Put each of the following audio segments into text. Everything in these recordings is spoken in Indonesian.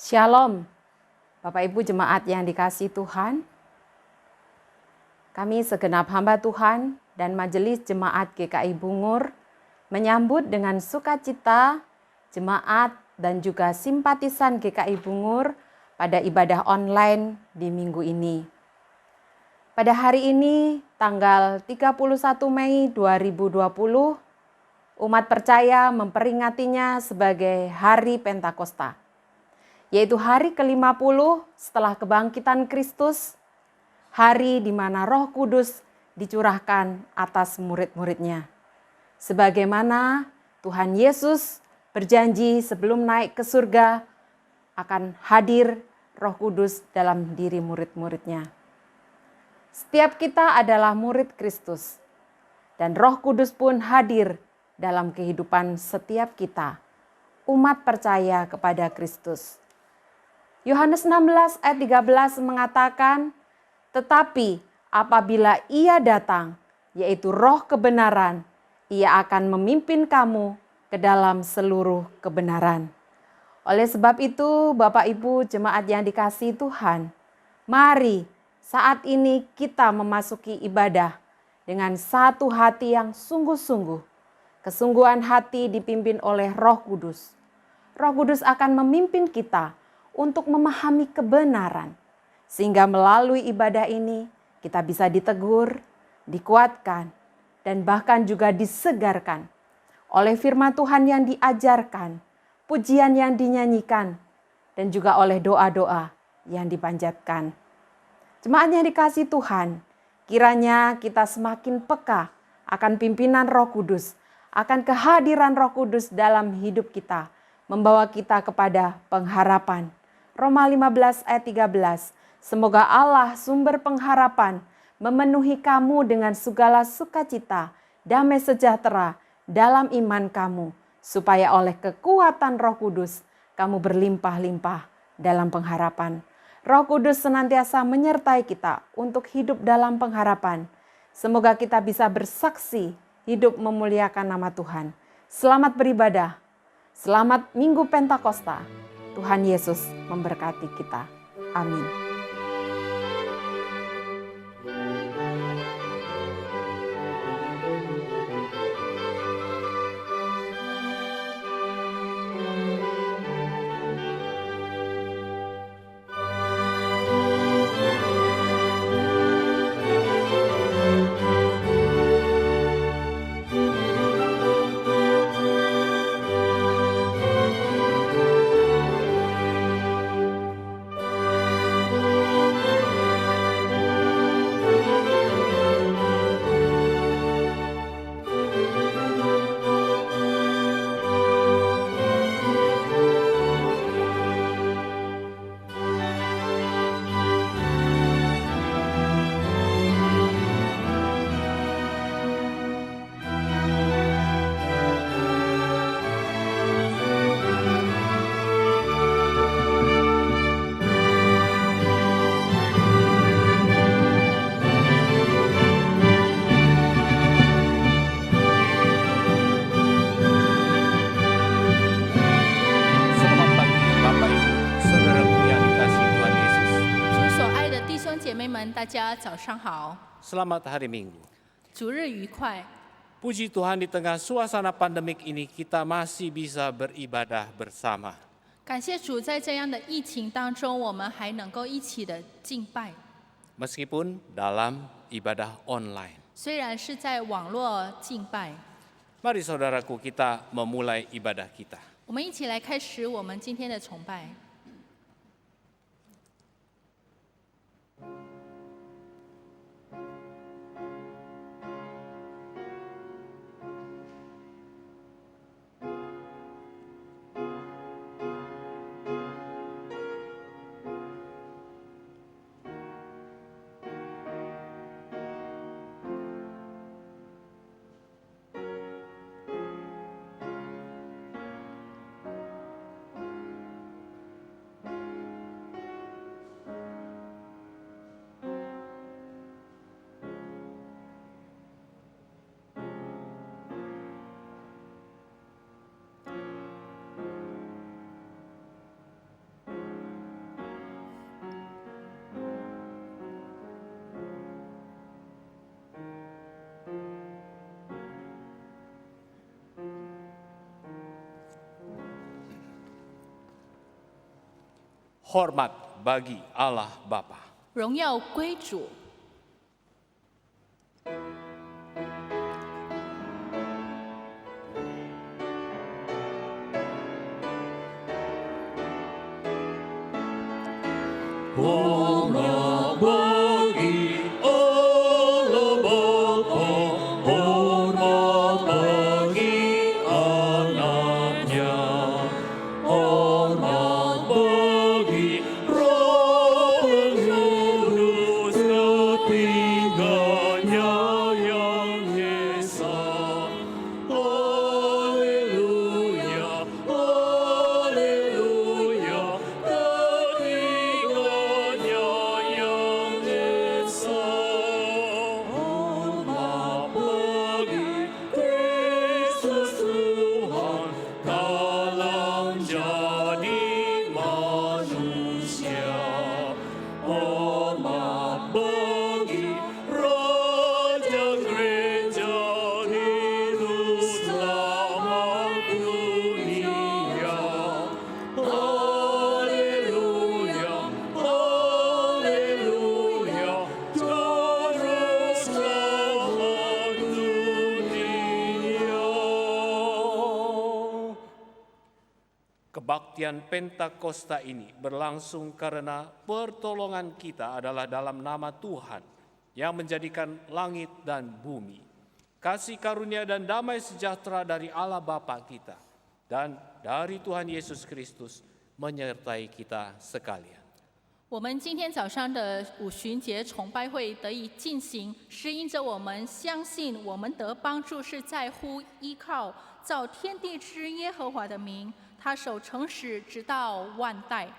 Shalom, Bapak Ibu jemaat yang dikasihi Tuhan. Kami segenap hamba Tuhan dan Majelis Jemaat GKI Bungur menyambut dengan sukacita jemaat dan juga simpatisan GKI Bungur pada ibadah online di minggu ini. Pada hari ini, tanggal 31 Mei 2020, umat percaya memperingatinya sebagai Hari Pentakosta, yaitu hari ke-50 setelah kebangkitan Kristus, hari di mana Roh Kudus dicurahkan atas murid-muridnya. Sebagaimana Tuhan Yesus berjanji sebelum naik ke surga akan hadir Roh Kudus dalam diri murid-muridnya. Setiap kita adalah murid Kristus, dan Roh Kudus pun hadir dalam kehidupan setiap kita, umat percaya kepada Kristus. Yohanes 16 ayat 13 mengatakan, tetapi apabila Ia datang, yaitu Roh kebenaran, Ia akan memimpin kamu ke dalam seluruh kebenaran. Oleh sebab itu, Bapak Ibu jemaat yang dikasihi Tuhan, mari saat ini kita memasuki ibadah dengan satu hati yang sungguh-sungguh. Kesungguhan hati dipimpin oleh Roh Kudus. Roh Kudus akan memimpin kita untuk memahami kebenaran, sehingga melalui ibadah ini kita bisa ditegur, dikuatkan, dan bahkan juga disegarkan oleh firman Tuhan yang diajarkan, pujian yang dinyanyikan, dan juga oleh doa-doa yang dipanjatkan. Jemaat yang dikasihi Tuhan, kiranya kita semakin peka akan pimpinan Roh Kudus, akan kehadiran Roh Kudus dalam hidup kita, membawa kita kepada pengharapan. Roma 15 ayat 13, semoga Allah sumber pengharapan memenuhi kamu dengan segala sukacita, damai sejahtera dalam iman kamu, supaya oleh kekuatan Roh Kudus kamu berlimpah-limpah dalam pengharapan. Roh Kudus senantiasa menyertai kita untuk hidup dalam pengharapan. Semoga kita bisa bersaksi hidup memuliakan nama Tuhan. Selamat beribadah. Selamat Minggu Pentakosta. Tuhan Yesus memberkati kita. Amin. teman-teman, 大家早上好。 Selamat hari Minggu. 主日愉快。 Puji Tuhan, di tengah suasana pandemik ini kita masih bisa beribadah bersama. 感谢主，在这样的疫情当中，我们还能够一起的敬拜。 Meskipun dalam ibadah online. 虽然是在网络敬拜， Mari saudaraku, kita memulai ibadah kita. 我们一起来开始我们今天的崇拜。 Tuhan hormat bagi Allah Bapa. 荣耀归主。 Hormat bagi Allah Bapa, hormat bagi anaknya, hormat bagi Roh Kudus ketiganya yang esa. Haleluya, haleluya, ketiganya yang esa. Hormat bagi Kristus Tuhan dalam jadi manusia. Hormat bagi Raja Gereja hidup selama dunia. Haleluya, haleluya, terus selamat dunia. Kebaktian Pentakosta ini berlangsung karena pertolongan kita adalah dalam nama Tuhan yang menjadikan langit dan bumi. Kasih karunia dan damai sejahtera dari Allah Bapa kita dan dari Tuhan Yesus Kristus menyertai kita sekalian. 我们今天早上的五旬节崇拜会得以进行，是因着我们相信我们得帮助是在乎依靠造天地之耶和华的名，他守诚实直到万代。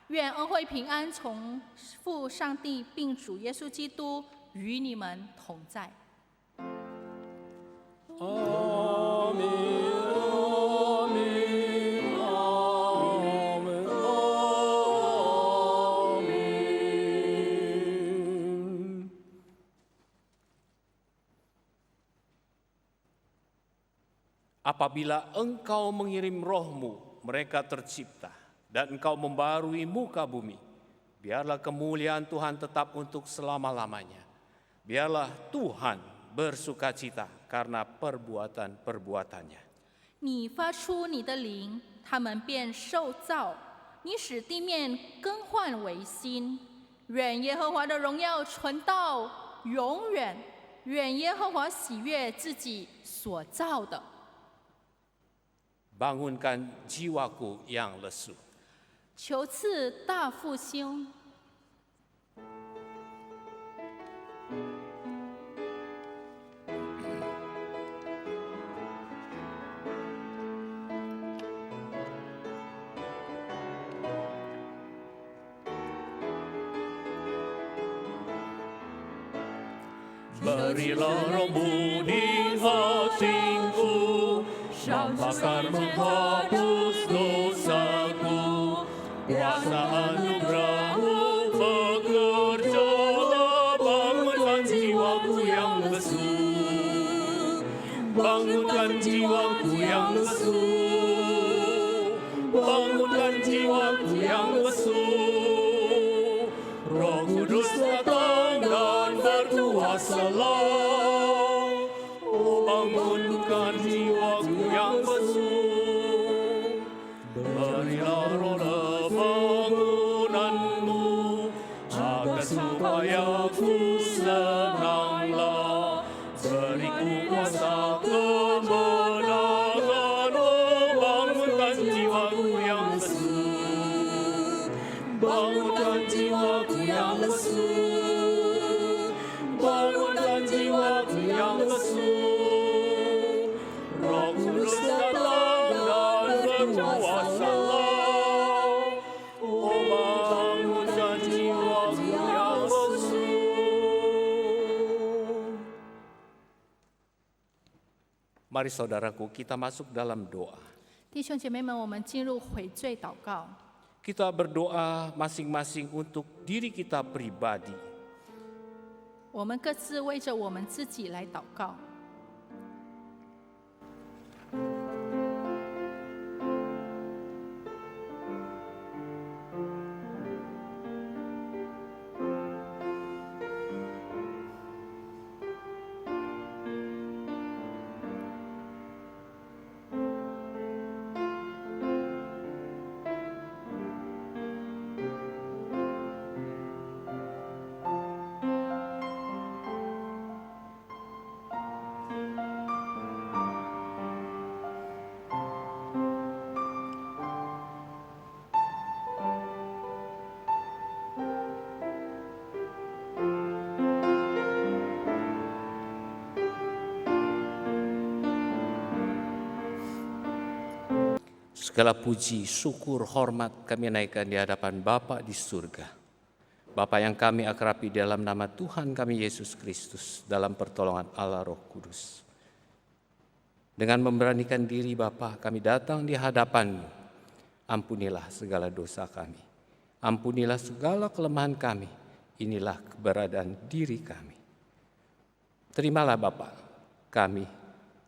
愿恩惠平安从父上帝并主耶稣基督与你们同在。 아멘, 아멘, 아멘, 아멘. Apabila engkau mengirim rohmu, mereka tercipta, dan engkau membarui muka bumi, biarlah kemuliaan Tuhan tetap untuk selama-lamanya. Biarlah Tuhan bersukacita karena perbuatan-perbuatannya. 你发出你的灵，他们便受造；你使地面更换为新。愿耶和华的荣耀存到永远。愿耶和华喜悦自己所造的。 Bangunkan jiwaku yang lesu. 求赐大复兴。 Berilah rohmu di hatiku, yang bakar menghapus dosaku. Kuasa anugerahmu bekerjalah, bangunkan jiwaku yang lesu. Bangunkan jiwaku yang lesu. Bangunkan jiwaku yang lesu. Roh Kudus datang dan berkuasalah. Oh, bangunkan jiwaku yang lesu. Berilah roda bangunanmu, agar supaya ku senanglah. Beriku kuasa kemenangan. Oh, bangunkan jiwaku yang lesu. Bangunkan jiwaku yang lesu. Bangunkan jiwaku yang lesu. Roh Kudus datang dan berkuasalah. Oh, bangunkan jiwaku yang lesu. Mari saudaraku, kita masuk dalam doa. 弟兄姐妹们，我们进入悔罪祷告。 Kita berdoa masing-masing untuk diri kita pribadi. 我们各自为着我们自己来祷告。 Bapa Segala puji, syukur, hormat kami naikkan di hadapan Bapa di surga. Bapa yang kami akrabi dalam nama Tuhan kami Yesus Kristus, dalam pertolongan Allah Roh Kudus. Dengan memberanikan diri Bapa, kami datang di hadapan-Mu. Ampunilah segala dosa kami. Ampunilah segala kelemahan kami. Inilah keberadaan diri kami. Terimalah Bapa, kami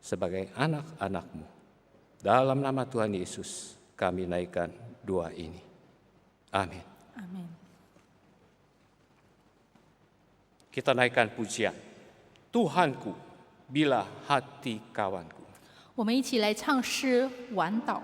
sebagai anak-anak-Mu. Dalam nama Tuhan Yesus kami naikkan doa ini. Amin. Amin. Kita naikkan pujian. Tuhanku, bila hati kawanku. 我们一起来唱诗晚祷。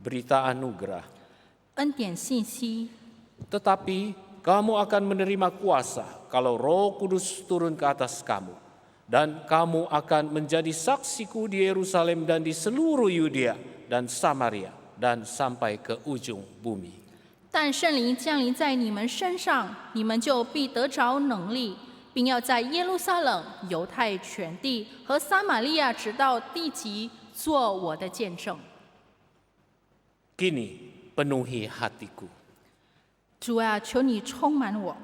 Berita anugerah. 恩典信息， Tetapi kamu akan menerima kuasa kalau Roh Kudus turun ke atas kamu. Dan kamu akan menjadi saksiku di Yerusalem dan di seluruh Yudea dan Samaria dan sampai ke ujung bumi. 但圣灵降临在你们身上，你们就必得着能力，并要在耶路撒冷、犹太全地和撒玛利亚直到地极做我的见证。 Kini penuhi hatiku. 主啊，求你充满我。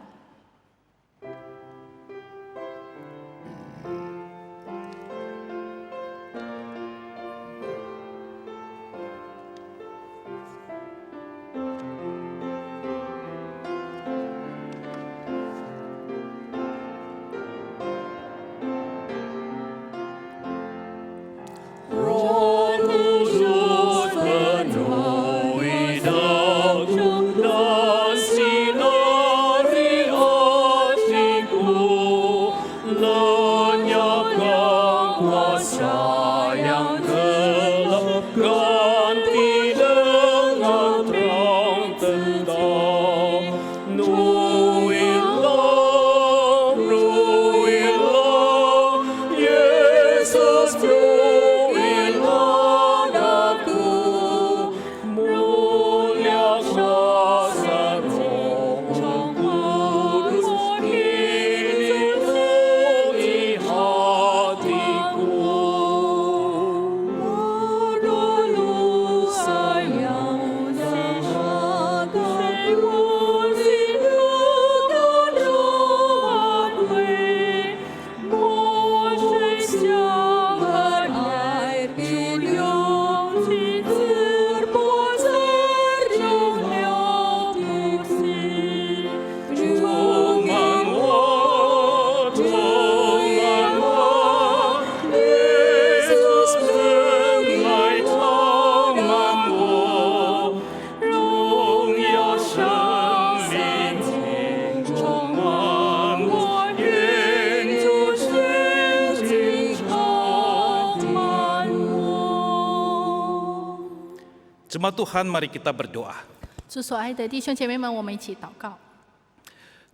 Jemaat Tuhan, mari kita berdoa. 主所爱的弟兄姐妹们，我们一起祷告。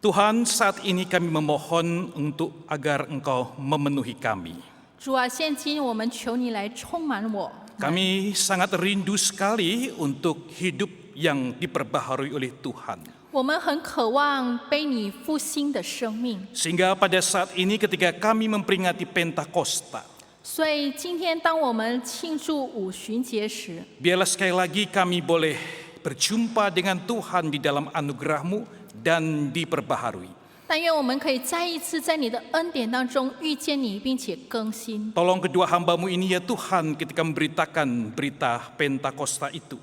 Tuhan, saat ini kami memohon untuk agar Engkau memenuhi kami. 主啊，现今我们求你来充满我。 Kami sangat rindu sekali untuk hidup yang diperbaharui oleh Tuhan. 我们很渴望被你复兴的生命， Sehingga pada saat ini ketika kami memperingati Pentakosta, 所以今天当我们庆祝五旬节时， biarlah sekali lagi kami boleh berjumpa dengan Tuhan di dalam anugerah-Mu dan diperbaharui. 但愿我们可以再一次在你的恩典当中遇见你，并且更新。 Tolong kedua hamba-Mu ini ya Tuhan ketika memberitakan berita Pentakosta itu.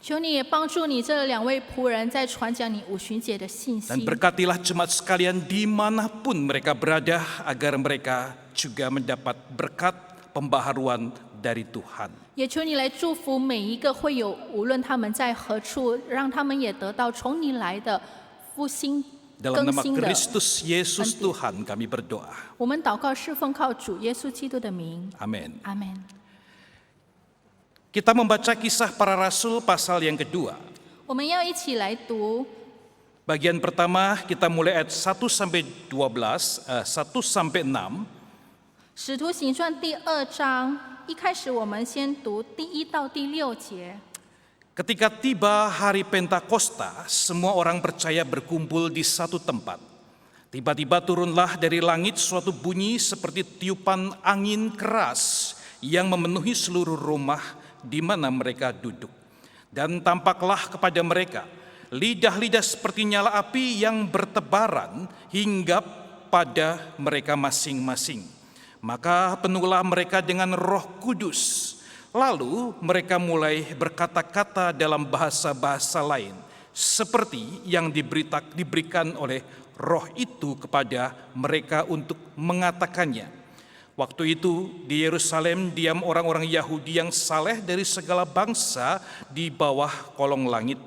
求你也帮助你这两位仆人在传讲你五旬节的信 Dan 息， berkatilah jemaat sekalian dimanapun mereka berada agar mereka juga mendapat berkat pembaharuan dari Tuhan. 也求你来祝福每一个会友，无论他们在何处，让他们也得到从你来的复兴 Dalam 更 nama 新的。 Kristus Yesus Tuhan kami berdoa. 我们祷告是奉靠主耶稣基督的名， Amin. 阿门。 Kita membaca kisah para rasul pasal yang kedua. 我们要一起来读 Bagian pertama kita mulai ayat 1 sampai 12, 1 sampai 6. 《使徒行传》第2章，一开始我们先读第1到第6节。 Ketika tiba hari Pentakosta, semua orang percaya berkumpul di satu tempat. Tiba-tiba turunlah dari langit suatu bunyi seperti tiupan angin keras yang memenuhi seluruh rumah di mana mereka duduk. Dan tampaklah kepada mereka lidah-lidah seperti nyala api yang bertebaran hingga pada mereka masing-masing. Maka penuhlah mereka dengan Roh Kudus. Lalu mereka mulai berkata-kata dalam bahasa-bahasa lain, seperti yang diberikan oleh Roh itu kepada mereka untuk mengatakannya. Waktu itu di Yerusalem diam orang-orang Yahudi yang saleh dari segala bangsa di bawah kolong langit.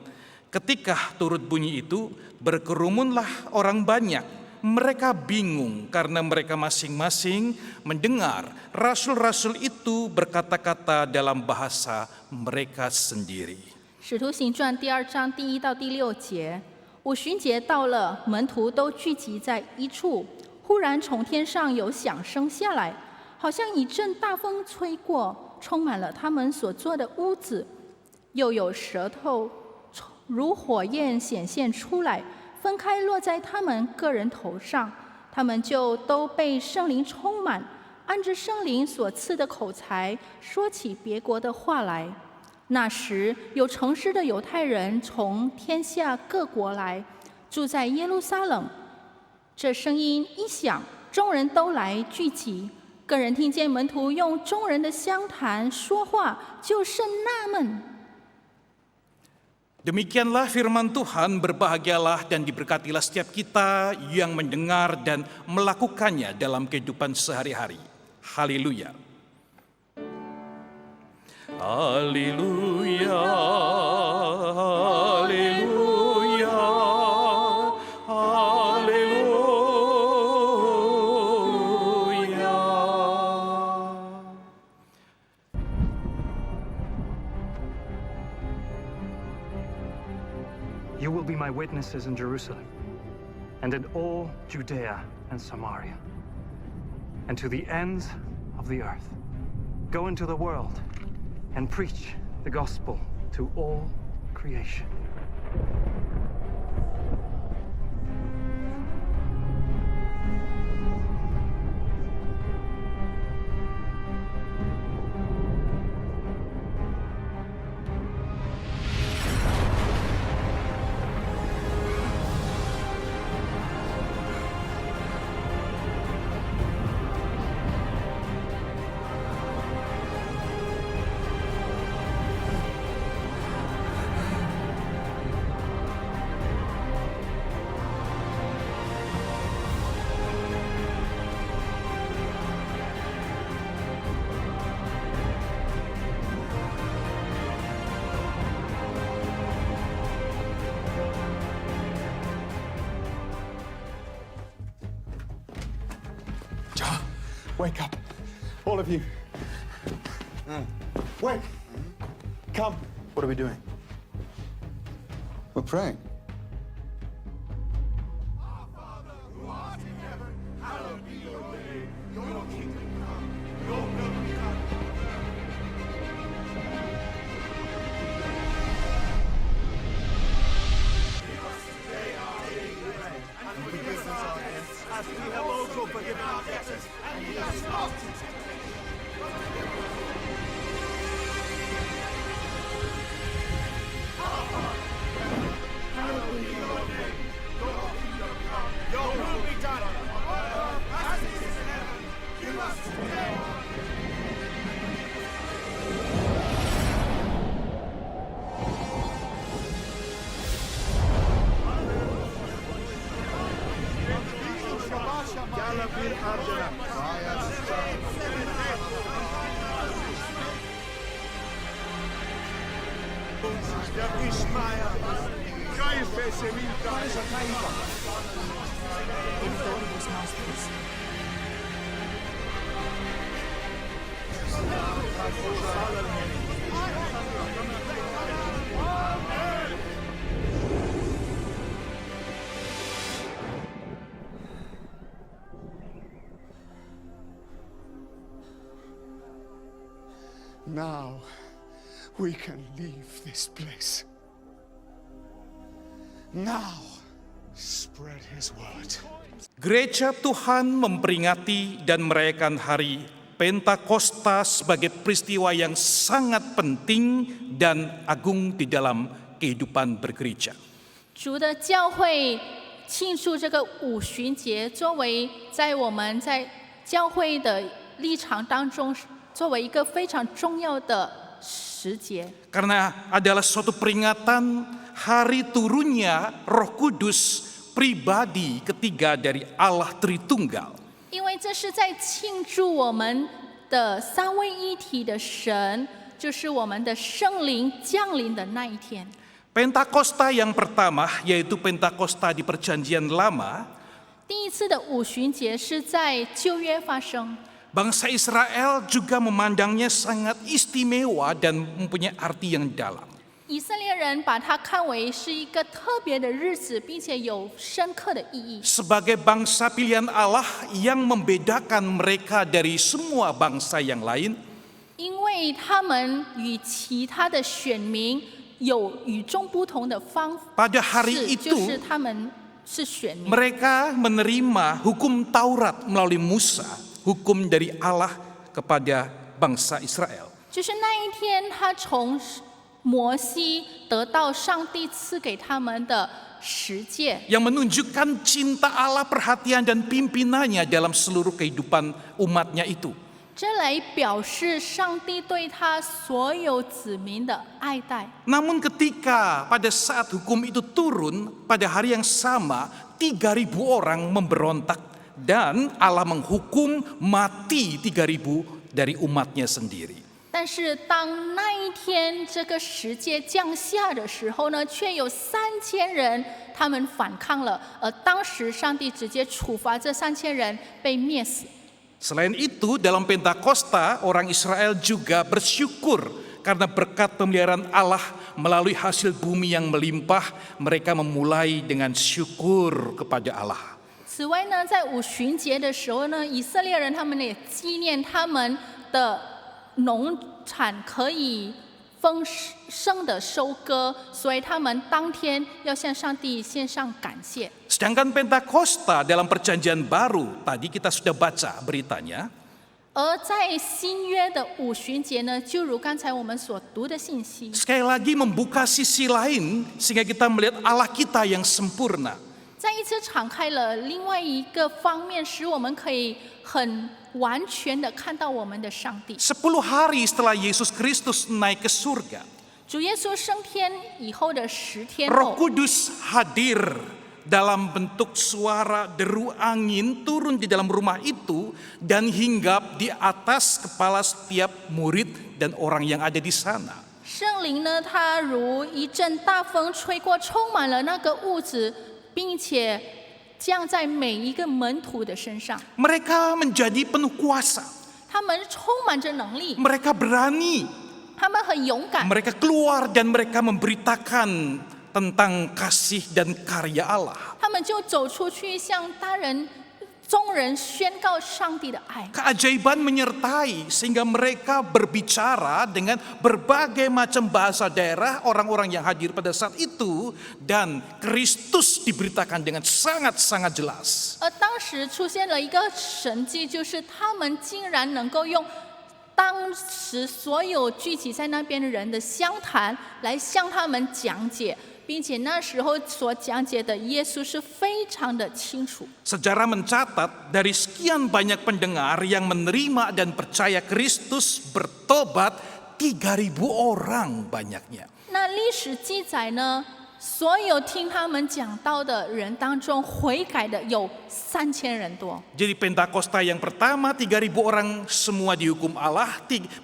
Ketika turut bunyi itu, berkerumunlah orang banyak. Mereka bingung karena mereka masing-masing mendengar rasul-rasul itu berkata-kata dalam bahasa mereka sendiri. 使徒行传第2章第1到第6节，五旬节到了，门徒都聚集在一处。忽然从天上有响声下来，好像一阵大风吹过，充满了他们所坐的屋子。又有舌头如火焰显现出来，分开落在他们个人头上，他们就都被圣灵充满，按着圣灵所赐的口才说起别国的话来。那时有诚实的犹太人从天下各国来，住在耶路撒冷。这声音一响，众人都来聚集。个人听见门徒用众人的相谈说话，就甚纳闷。 Demikianlah firman Tuhan, berbahagialah dan diberkatilah setiap kita yang mendengar dan melakukannya dalam kehidupan sehari-hari. Haleluya. Haleluya. Haleluya. Haleluya. You will be my witnesses in Jerusalem and in all Judea and Samaria and to the ends of the earth. Go into the world and preach the gospel to all creation. Wake up, all of you. Wake. Come. What are we doing? We're praying. Now we can leave this place. Now spread his word. Gereja Tuhan memperingati dan merayakan hari Pentakosta sebagai peristiwa yang sangat penting dan agung di dalam kehidupan bergereja. 主的教会庆祝这个五旬节，作为在我们在教会的立场当中，作为一个非常重要的时节。 Karena adalah suatu peringatan hari turunnya Roh Kudus pribadi ketiga dari Allah Tritunggal. 因为这是在庆祝我们的三位一体的神，就是我们的圣灵降临的那一天。 Pentakosta yang pertama yaitu Pentakosta di Perjanjian Lama, 第一次的五旬节是在旧约发生， bangsa Israel juga memandangnya sangat istimewa dan mempunyai arti yang dalam. 以色列人把它看为是一个特别的日子，并且有深刻的意义。 Sebagai bangsa pilihan Allah yang membedakan mereka dari semua bangsa yang lain, 因为他们与其他的选民有与众不同的方 pada hari 式，就 itu 是他们是选民。 mereka menerima hukum Taurat melalui Musa, hukum dari Allah kepada bangsa Israel. 就是那一天，他从摩西得到上帝赐给他们的十诫， Yang menunjukkan cinta Allah, perhatian dan pimpinannya dalam seluruh kehidupan umatnya itu. 这来表示上帝对他所有子民的爱戴。 Namun ketika pada saat hukum itu turun, pada hari yang sama 3.000 orang memberontak dan Allah menghukum mati 3.000 dari umatnya sendiri. 但是当那一天这个十诫降下的时候呢，却有3000人他们反抗了，而当时上帝直接处罚这3000人被灭死。 Selain itu, dalam Pentakosta orang Israel juga bersyukur karena berkat pemeliharaan Allah melalui hasil bumi yang melimpah, mereka memulai dengan syukur kepada Allah. 此外呢，在五旬节的时候呢，以色列人他们也纪念他们的农产可以丰盛的收割，所以他们当天要向上帝献上感谢。 Sedangkan Pentakosta dalam Perjanjian Baru, tadi kita sudah baca beritanya, 而在新约的五旬节呢，就如刚才我们所读的信息， sekali lagi membuka sisi lain sehingga kita melihat Allah kita yang sempurna. 再一次敞开了另外一个方面，使我们可以很完全的看到我们的上帝。 10 hari setelah Yesus Kristus naik ke surga, 主耶稣升天以后的10天 Roh 后， Kudus hadir dalam bentuk suara deru angin turun di dalam rumah itu dan hinggap di atas kepala setiap murid dan orang yang ada di sana. 圣灵呢，它如一阵大风吹过，充满了那个屋子，并且降在每一个门徒的身上。 Mereka menjadi penuh kuasa. 他们充满着能力， Mereka berani. 他们很勇敢， Mereka keluar dan mereka memberitakan tentang kasih dan karya Allah. 他们就走出去向众人宣告上帝的爱。 Keajaiban menyertai sehingga mereka berbicara dengan berbagai macam bahasa daerah orang-orang yang hadir pada saat itu dan Kristus diberitakan dengan sangat-sangat jelas. 而当时出现了一个神迹，就是他们竟然能够用当时所有聚集在那边的人的相谈来向他们讲解，并且那时候所讲解的耶稣是非常的清楚。 Sejarah mencatat dari sekian banyak pendengar yang menerima dan percaya Kristus bertobat 3.000 orang banyaknya. 那历史记载呢，所有听他们讲道的人当中，悔改的有3000人多。 Jadi Pentakosta yang pertama 3.000 orang semua dihukum Allah.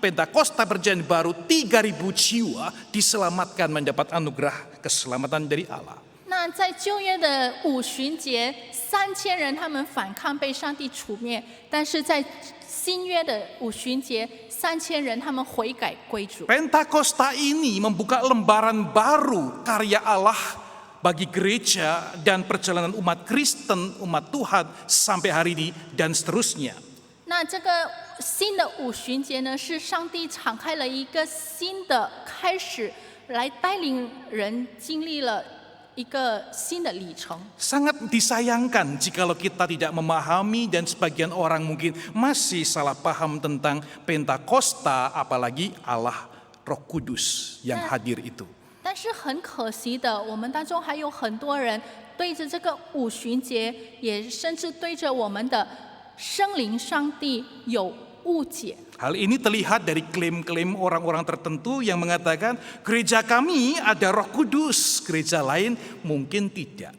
Pentakosta perjanjian baru 3.000 jiwa diselamatkan mendapat anugerah keselamatan dari Allah. 那在旧约的五旬节，3000人他们反抗被上帝除灭，但是在新约的五旬节，3000人他们悔改归主。 Pentakosta ini membuka lembaran baru karya Allah bagi gereja dan perjalanan umat Kristen, umat Tuhan sampai hari ini dan seterusnya. 那这个新的五旬节呢，是上帝敞开了一个新的开始，来带领人经历了一个新的里程。 Sangat disayangkan jikalau kita tidak memahami dan sebagian orang mungkin masih salah paham tentang Pentakosta, apalagi Allah Roh Kudus yang hadir itu. 但是很可惜的，我们当中还有很多人对着这个五旬节，也甚至对着我们的圣灵上帝有误解。 Hal ini terlihat dari klaim-klaim orang-orang tertentu yang mengatakan gereja kami ada Roh Kudus, gereja lain mungkin tidak.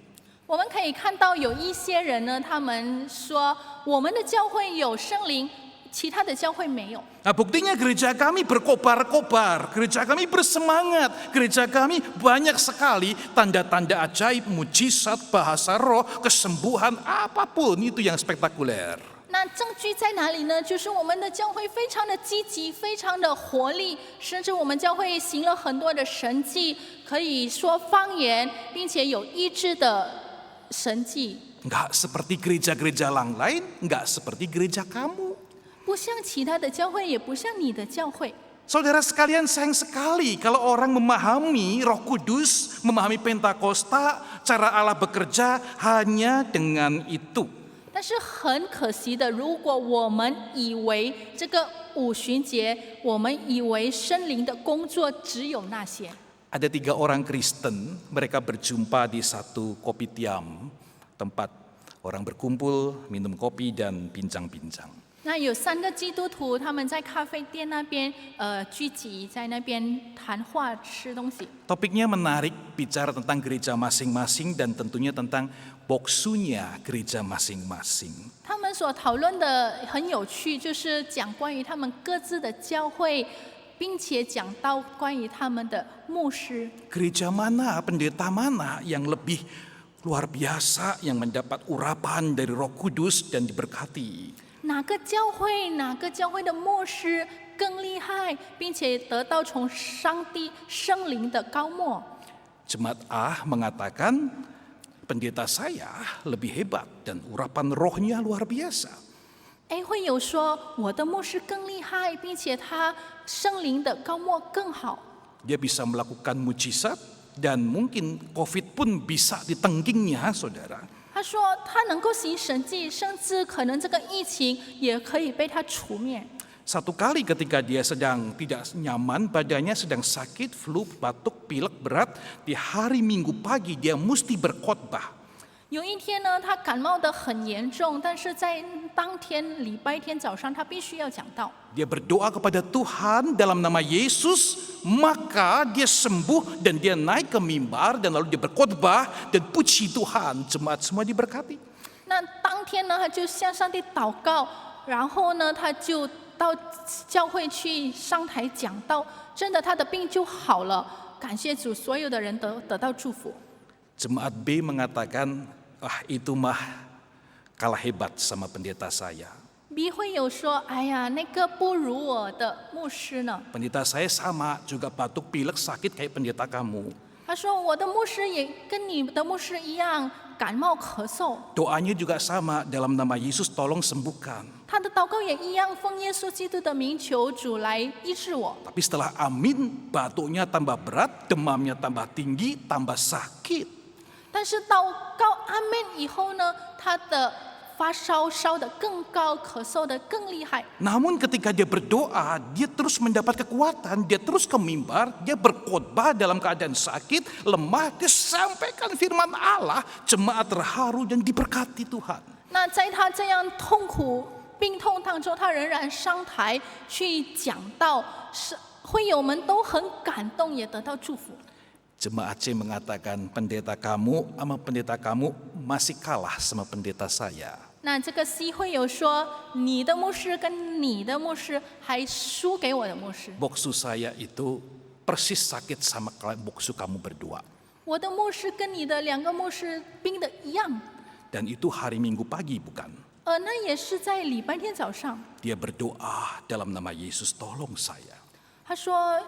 我们可以看到有一些人呢，他们说我们的教会有圣灵，其他的教会没有。 Nah, buktinya gereja kami berkobar-kobar, gereja kami bersemangat, gereja kami banyak sekali tanda-tanda ajaib, mujizat, bahasa roh, kesembuhan, apapun itu yang spektakuler. 那证据在哪里呢？就是我们的教会非常的积极，非常的活力，甚至我们教会行了很多的神迹，可以说方言，并且有医治的神迹。 Enggak seperti gereja-gereja lain, enggak seperti gereja kamu. 不像其他的教会，也不像你的教会。 Saudara sekalian, sayang sekali kalau orang memahami Roh Kudus, memahami Pentakosta, cara Allah bekerja hanya dengan itu. 但是很可惜的，如果我们以为这个五旬节，我们以为圣灵的工作只有那些。 Ada 3 orang Kristen, mereka berjumpa di satu kopitiam, tempat orang berkumpul, minum kopi dan bincang-bincang. 那有3个基督徒，他们在咖啡店那边聚集，在那边谈话吃东西。 Topiknya menarik, bicara tentang gereja masing-masing dan tentunya tentang boksunya gereja masing-masing. 他们所讨论的很有趣，就是讲关于他们各自的教会，并且讲到关于他们的牧师。 Gereja mana, pendeta mana yang lebih luar biasa, yang mendapat urapan dari Roh Kudus dan diberkati. 哪个教会的牧师更厉害，并且得到从上帝圣灵的高莫？ Jemaat A mengatakan pendeta saya lebih hebat dan urapan rohnya luar biasa. A 会有说我的牧师更厉害，并且他圣灵的高莫更好。 Dia bisa melakukan mujizat dan mungkin COVID pun bisa ditenggingnya, saudara. 他说他能够行神迹，甚至可能这个疫情也可以被他除灭。 Satu kali ketika dia sedang tidak nyaman, badannya sedang sakit, flu, batuk, pilek berat, di hari Minggu pagi dia mesti berkhotbah. 有一天呢，他感冒得很严重，但是在当天礼拜天早上，他必须要讲道。 Dia berdoa kepada Tuhan dalam nama Yesus, maka dia sembuh dan dia naik ke mimbar dan lalu dia berkhotbah dan puji Tuhan, jemaat semua diberkati. 那当天呢，他就向上帝祷告，然后呢，他就到教会去上台讲道，真的他的病就好了。感谢主，所有的人得到祝福。 Jemaat B mengatakan, itu mah kalah hebat sama pendeta saya. B 会有说，哎呀，那个不如我的牧师呢。 Pendeta saya sama, juga batuk pilek sakit kayak pendeta kamu. 他说我的牧师也跟你的牧师一样，感冒咳嗽。 Doanya juga sama, dalam nama Yesus tolong sembuhkan. 他的祷告也一样，奉耶稣基督的名求主来医治我。 Tapi setelah amin, batuknya tambah berat, demamnya tambah tinggi, tambah sakit. 但是祷告阿门以后呢，他的发烧烧得更高，咳嗽得更厉害。 Namun ketika dia berdoa, dia terus mendapat kekuatan, dia terus ke mimbar, dia berkhotbah dalam keadaan sakit, lemah, dia sampaikan firman Allah, jemaat terharu dan diberkati Tuhan. 那在他这样痛苦病痛当中，他仍然上台去讲道，是会友们都很感动，也得到祝福。Jemaat C mengatakan pendeta kamu masih kalah sama pendeta saya. 那这个 C 会有说，你的牧师跟你的牧师还输给我的牧师。 Boksu saya itu persis sakit sama boksu kamu berdua. 我的牧师跟你的两个牧师病的一样， Dan itu hari Minggu pagi bukan? 那也是在礼拜天早上。 Dia berdoa dalam nama Yesus, tolong saya. 他说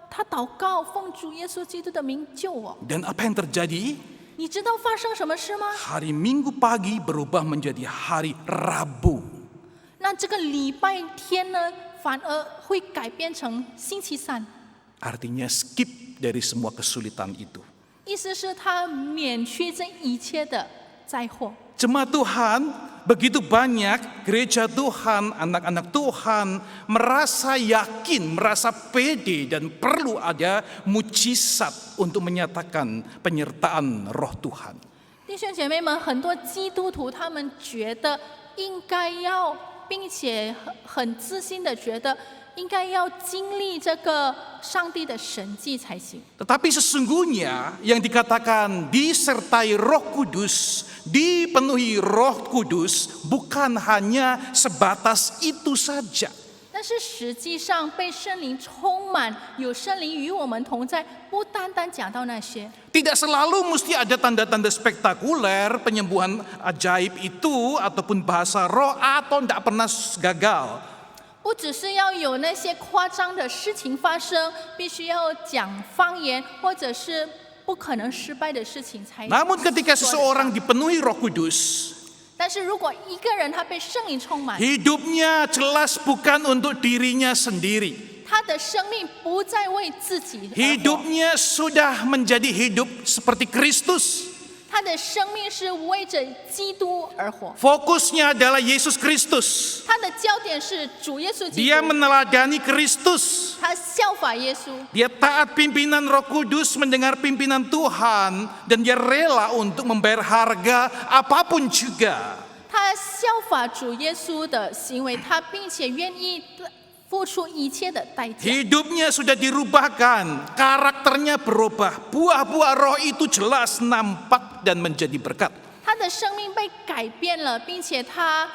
他祷告，奉主耶稣基督的名救我。 Dan apa yang terjadi? 你知道发生什么事吗？ Hari Minggu pagi berubah menjadi hari Rabu. 那这个礼拜天呢，反而会改变成星期三， Artinya skip dari semua kesulitan itu. 意思是他免去这一切的灾祸。 Jemaat Tuhan, begitu banyak gereja Tuhan, anak-anak Tuhan merasa yakin, merasa pede dan perlu ada mujizat untuk menyatakan penyertaan Roh Tuhan. 弟兄姐妹们，很多基督徒他们觉得应该要，并且很自信的觉得应该要经历这个上帝的神迹才行。 Tetapi sesungguhnya yang dikatakan disertai Roh Kudus, dipenuhi Roh Kudus bukan hanya sebatas itu saja. 但是实际上被圣灵充满，有圣灵与我们同在，不单单讲到那些。 Tidak selalu mesti ada tanda-tanda spektakuler, penyembuhan ajaib itu ataupun bahasa roh atau tidak pernah gagal. 不只是要有那些夸张的事情发生，必须要讲方言，或者是不可能失败的事情才。 Namun ketika seseorang dipenuhi Roh Kudus, 但是如果一个人他被圣灵充满， hidupnya jelas bukan untuk dirinya sendiri. 他的生命不再为自己而活， Hidupnya sudah menjadi hidup seperti Kristus. 他的生命是为着基督而活， Fokusnya adalah Yesus Kristus. 他的焦点是主耶稣基 Dia 督， meneladani Kristus. 他效法耶稣， Dia taat pimpinan Roh Kudus, mendengar pimpinan Tuhan, dan dia rela untuk membayar harga apapun juga. 他效法主耶稣的行为，他并且愿意付出一切的代价。 Hidupnya sudah dirubahkan, karakternya berubah, buah-buah roh itu jelas nampak dan menjadi berkat. 他的生命被改变了，并且他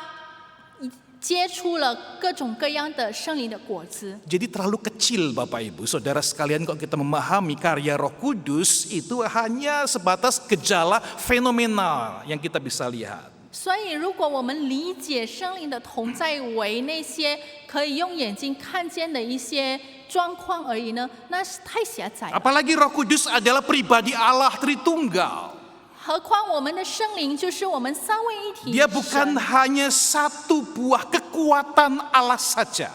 接触了各种各样的圣灵的果子。 Jadi terlalu kecil Bapak Ibu, Saudara sekalian, kalau kita memahami karya Roh Kudus itu hanya sebatas gejala fenomenal yang kita bisa lihat. 所以，如果我们理解圣灵的同在为那些可以用眼睛看见的一些状况而已呢，那是太狭窄了。 Apalagi Roh Kudus adalah pribadi Allah Tritunggal. 何况我们的圣灵就是我们三位一体 Dia 的 bukan 神， hanya satu buah kekuatan Allah saja.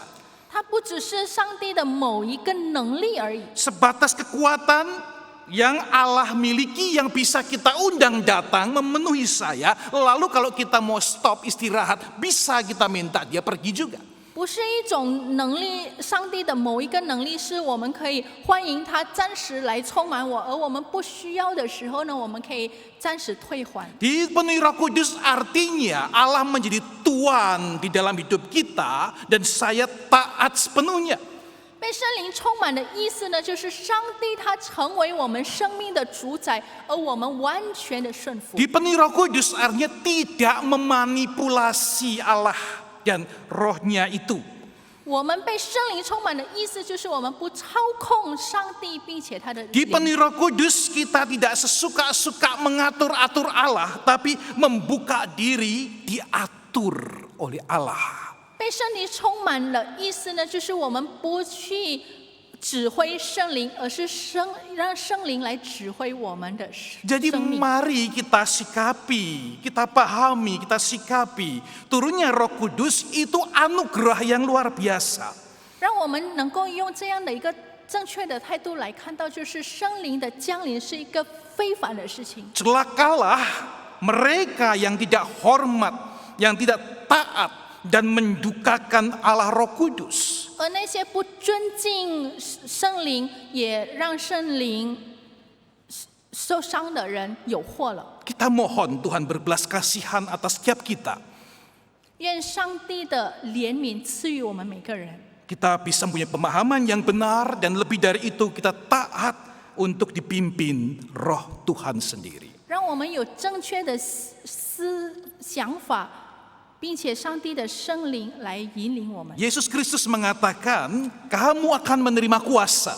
它不只是上帝的某一个能力而已， Sebatas kekuatan yang Allah miliki yang bisa kita undang datang memenuhi saya. Lalu kalau kita mau stop istirahat, bisa kita minta dia pergi juga. 不是一种能力，上帝的某一个能力是我们可以欢迎他暂时来充满我，而我们不需要的时候呢，我们可以暂时退还。 Dipenuhi Roh Kudus artinya Allah menjadi Tuan di dalam hidup kita dan saya taat sepenuhnya. 被圣灵充满的意思呢，就是上帝他成为我们生命的主宰，而我们完全的顺服。 Dipenuhi Roh Kudus artinya tidak memanipulasi Allah dan rohnya itu. 我们被圣灵充满的意思，就是我们不操控上帝，并且他的灵。 Dipenuhi Roh Kudus kita tidak sesuka-suka mengatur-atur Allah, tapi membuka diri diatur oleh Allah. 被圣灵充满的意思呢，就是我们不去指挥圣灵，而是让圣灵来指挥我们的 Jadi 生命。 mari kita sikapi, kita pahami, kita sikapi. Turunnya Roh Kudus itu anugerah yang luar biasa. 让我们能够用这样的一个正确的态度来看到，就是圣灵的降临是一个非凡的事情。 Celakalah mereka yang tidak hormat, yang tidak taat dan mendukakan Allah Roh Kudus. 而那些不尊敬圣灵，也让圣灵受伤的人有祸了。 Kita mohon Tuhan berbelas kasihan atas setiap kita. 愿上帝的怜悯赐予我们每个人。 Kita bisa punya pemahaman yang benar dan lebih dari itu kita taat untuk dipimpin Roh Tuhan sendiri. 让我们有正确的想法，并且上帝的圣灵来引领我们。 Yesus Kristus mengatakan, kamu akan menerima kuasa.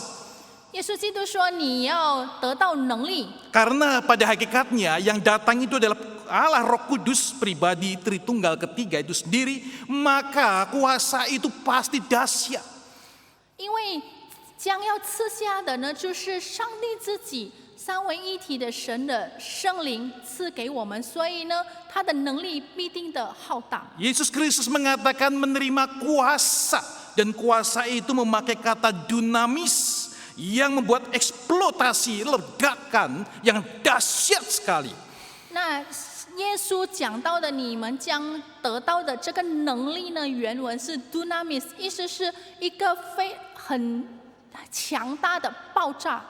耶稣基督说：“你要得到能力， Karena pada hakikatnya yang datang itu adalah Allah Roh Kudus, pribadi Tritunggal ketiga itu sendiri, maka kuasa itu pasti dahsyat. 因为将要赐下的呢，就是上帝自己三位一体的神的圣灵赐给我们，所以呢，他的能力必定的浩大。 Yesus Kristus mengatakan menerima kuasa, dan kuasa itu memakai kata dunamis yang membuat eksploitasi, ledakan yang dahsyat sekali. 那耶稣讲到的你们将得到的这个能力呢，原文是 dunamis， 意思是一个很强大的爆炸。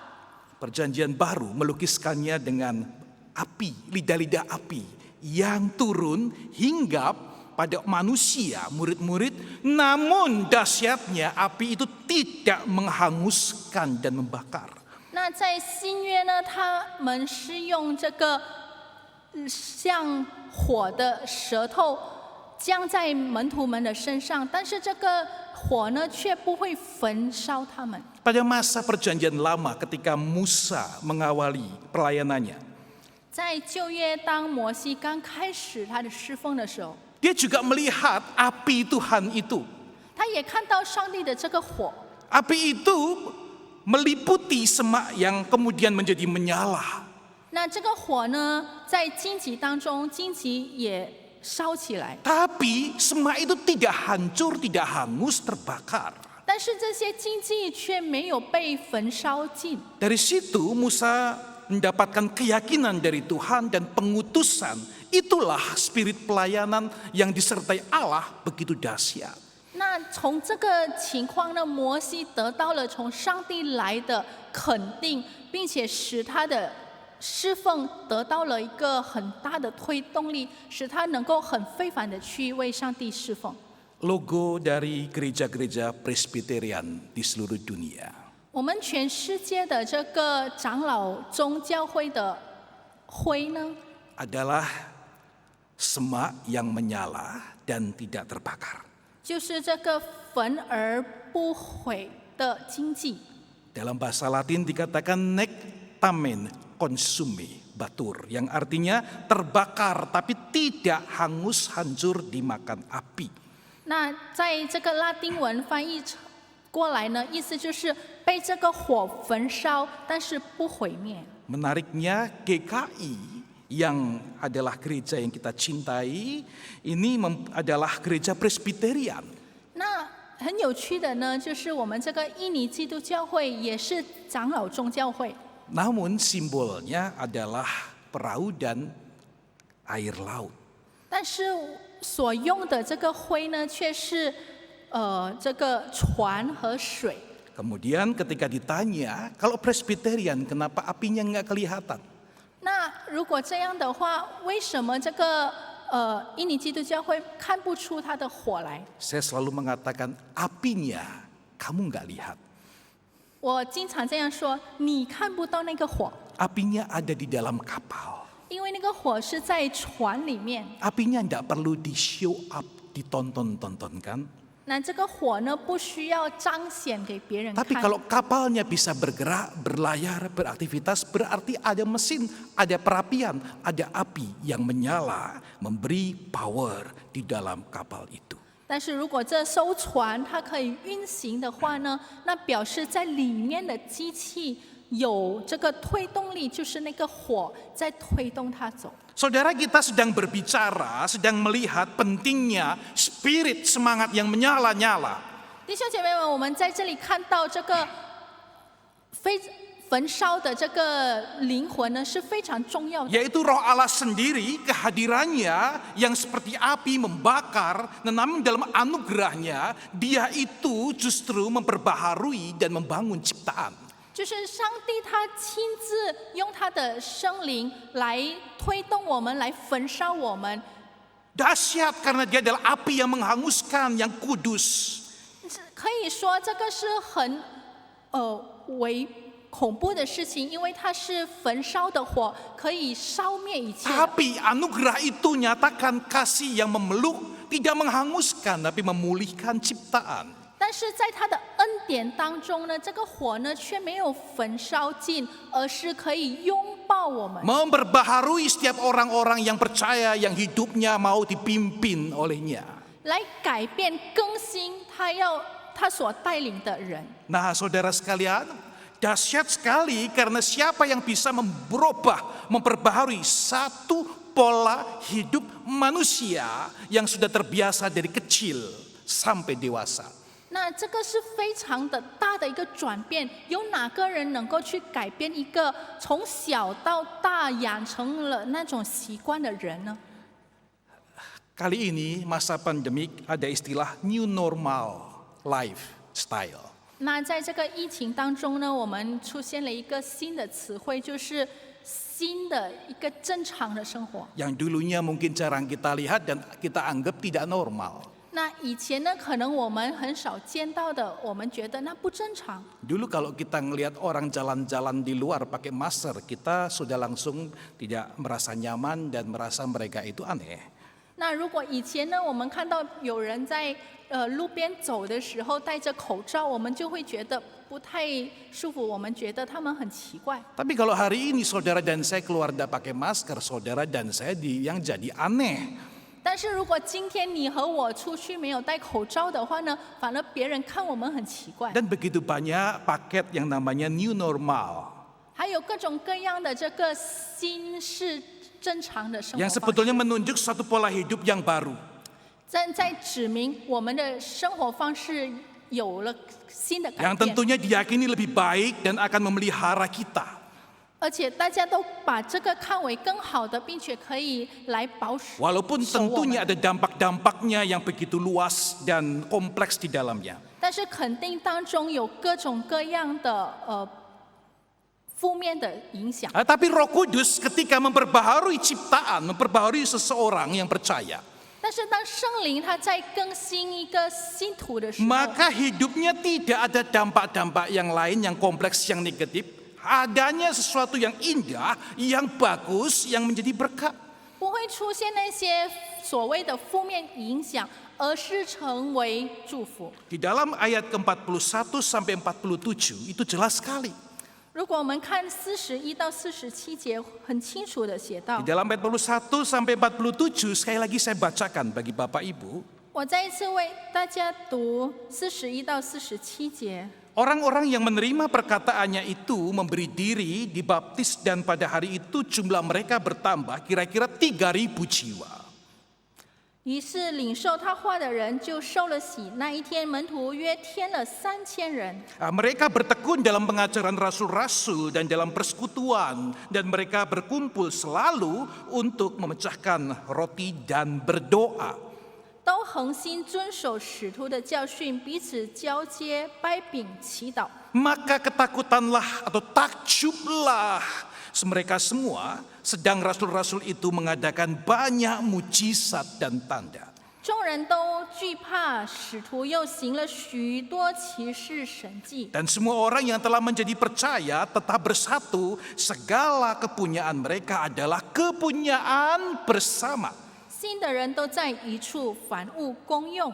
Perjanjian Baru melukiskannya dengan api, lidah-lidah api yang turun hinggap pada manusia, murid-murid, namun dahsyatnya api itu tidak menghanguskan dan membakar. 那在新约呢，他们是用这个像火的舌头降在门徒们的身上，但是这个火呢却不会焚烧他们。 Pada masa perjanjian lama ketika Musa mengawali pelayanannya, 在旧约，当摩西刚开始他的侍奉的时候， dia juga melihat api Tuhan itu. 他也看到上帝的这个火， Api itu meliputi semak yang kemudian menjadi menyala. 那这个火呢，在荆棘当中，荆棘也烧起来， Tapi semak itu tidak hancur, tidak hangus, terbakar. 但是这些荆棘却没有被焚烧尽。 Dari situ Musa mendapatkan keyakinan dari Tuhan dan pengutusan. Itulah spirit pelayanan yang disertai Allah begitu dahsyat. 那从这个情况呢，摩西得到了从上帝来的肯定，并且使他的侍奉得到了一个很大的推动力，使他能够很非凡的去为上帝侍奉。 Logo dari gereja-gereja Presbyterian di seluruh dunia. 我们全世界的这个长老宗教会的徽呢， Adalah semak yang menyala dan tidak terbakar. 就是这个焚而不毁的经济。 Dalam bahasa Latin dikatakan nectamen consume batur, yang artinya terbakar tapi tidak hangus hancur dimakan api. 那在这个拉丁文翻译过来呢，意思就是被这个火焚烧，但是不毁灭。 Menariknya GKI yang adalah gereja yang kita cintai, ini adalah gereja Presbyterian. 那很有趣的呢，就是我们这个印尼基督教会也是长老宗教会， Namun simbolnya adalah perahu dan air laut. 但是所用的这个徽呢，却是这个船和水。 Kemudian ketika ditanya, kalau Presbyterian kenapa apinya nggak kelihatan? 那如果这样的话，为什么这个印尼基督教会看不出它的火来？ Saya selalu mengatakan apinya kamu nggak lihat. 我经常这样说，你看不到那个火， Apinya ada di dalam kapal. 因为那个火是在船里面。 Apinya nggak perlu di show up, ditonton-tontonkan. 那这个火呢，不需要彰显给别人看。 Tapi kalau kapalnya bisa bergerak, berlayar, beraktivitas, berarti ada mesin, ada perapian, ada api yang menyala, memberi power di dalam kapal itu. 但是如果这艘船它可以运行的话呢，那表示在里面的机器有这个推动力，就是那个火在推动它走。 Saudara, kita sedang berbicara, sedang melihat pentingnya spirit semangat yang menyala-nyala. 弟兄姐妹们，我们在这里看到这个焚烧的这个灵魂呢，是非常重要的。 Yaitu roh Allah sendiri, kehadirannya yang seperti api membakar, namun dalam anugerahnya, dia itu justru memperbaharui dan membangun ciptaan. 就是上帝他亲自用他的圣灵来推动我们，来焚烧我们。 Dahsyat karena dia adalah api yang menghanguskan, yang kudus. 可以说这个是很恐怖的事情，因为它是焚烧的火，可以烧灭一切的。 Tapi anugerah itu nyatakan kasih yang memeluk, tidak menghanguskan, tapi memulihkan ciptaan. 但是在他的恩典当中呢，这个火呢却没有焚烧尽，而是可以拥抱我们， Memperbaharui setiap orang-orang yang percaya yang hidupnya mau dipimpin olehnya. 来改变更新他所带领的人。 Nah, saudara sekalian, dahsyat sekali karena siapa yang bisa memperbaharui satu pola hidup manusia yang sudah terbiasa dari kecil sampai dewasa. 那这个是非常的大的一个转变，有哪个人能够去改变一个从小到大养成了那种习惯的人呢？ Kali ini masa pandemik ada istilah new normal lifestyle. 那在这个疫情当中呢，我们出现了一个新的词汇，就是新的一个正常的生活。 Yang dulunya mungkin jarang kita lihat dan kita anggap tidak normal. 那以前呢，可能我们很少见到的，我们觉得那不正常。 Dulu kalau kita ngelihat orang jalan-jalan di luar pakai masker, kita sudah langsung tidak merasa nyaman dan merasa mereka itu aneh. 那如果以前呢，我们看到有人在路边走的时候戴着口罩，我们就会觉得不太舒服，我们觉得他们很奇怪。 Tapi kalau hari ini saudara dan saya keluar tidak pakai masker, saudara dan saya yang jadi aneh. 但是如果今天你和我出去没有戴口罩的话呢，反而别人看我们很奇怪。 Dan begitu banyak paket yang namanya new normal. 还有各种各样的这个新式正常的生活 Yang 方式， sebetulnya menunjuk suatu pola hidup yang baru. 在指明我们的生活方式有了新的改 Yang 变， tentunya diyakini lebih baik dan akan memelihara kita. 而且大家都把这个看为更好的，并且可以来保守 Walaupun 我 tentunya 们。 ada dampak-dampaknya yang begitu luas dan kompleks di dalamnya. 但是肯定当中有各种各样的负面的影响。 Tapi Roh Kudus ketika memperbaharui ciptaan, memperbaharui seseorang yang percaya, 但是当圣灵他在更新一个信徒的时候， maka hidupnya tidak ada dampak-dampak yang lain yang kompleks, yang negatif. Adanya sesuatu yang indah, yang bagus, yang menjadi berkat. 不会出现那些所谓的负面影响，而是成为祝福。 Di dalam ayat ke-41 sampai 47 itu jelas sekali. 如果我们看41到47节，很清楚的写到 Di，dalam ayat 41 sampai 47 sekali lagi saya bacakan bagi Bapak Ibu. 我再一次为大家读41到47节。 Orang-orang yang menerima perkataannya itu memberi diri, dibaptis, dan pada hari itu jumlah mereka bertambah kira-kira 3.000 jiwa. 于是领受他话的人就受了洗，那一天门徒约添了3000人。 Mereka bertekun dalam pengajaran rasul-rasul dan dalam persekutuan, dan mereka berkumpul selalu untuk memecahkan roti dan berdoa. 都恒心遵守使徒的教训，彼此交接、掰饼、祈祷。 Maka ketakutanlah atau takjublah mereka semua, sedang rasul-rasul itu mengadakan banyak mujizat dan tanda. 众人都惧怕，使徒又行了许多奇事神迹。 Dan semua orang yang telah menjadi percaya tetap bersatu, segala kepunyaan mereka adalah kepunyaan bersama. 信的人都在一处，凡物公用。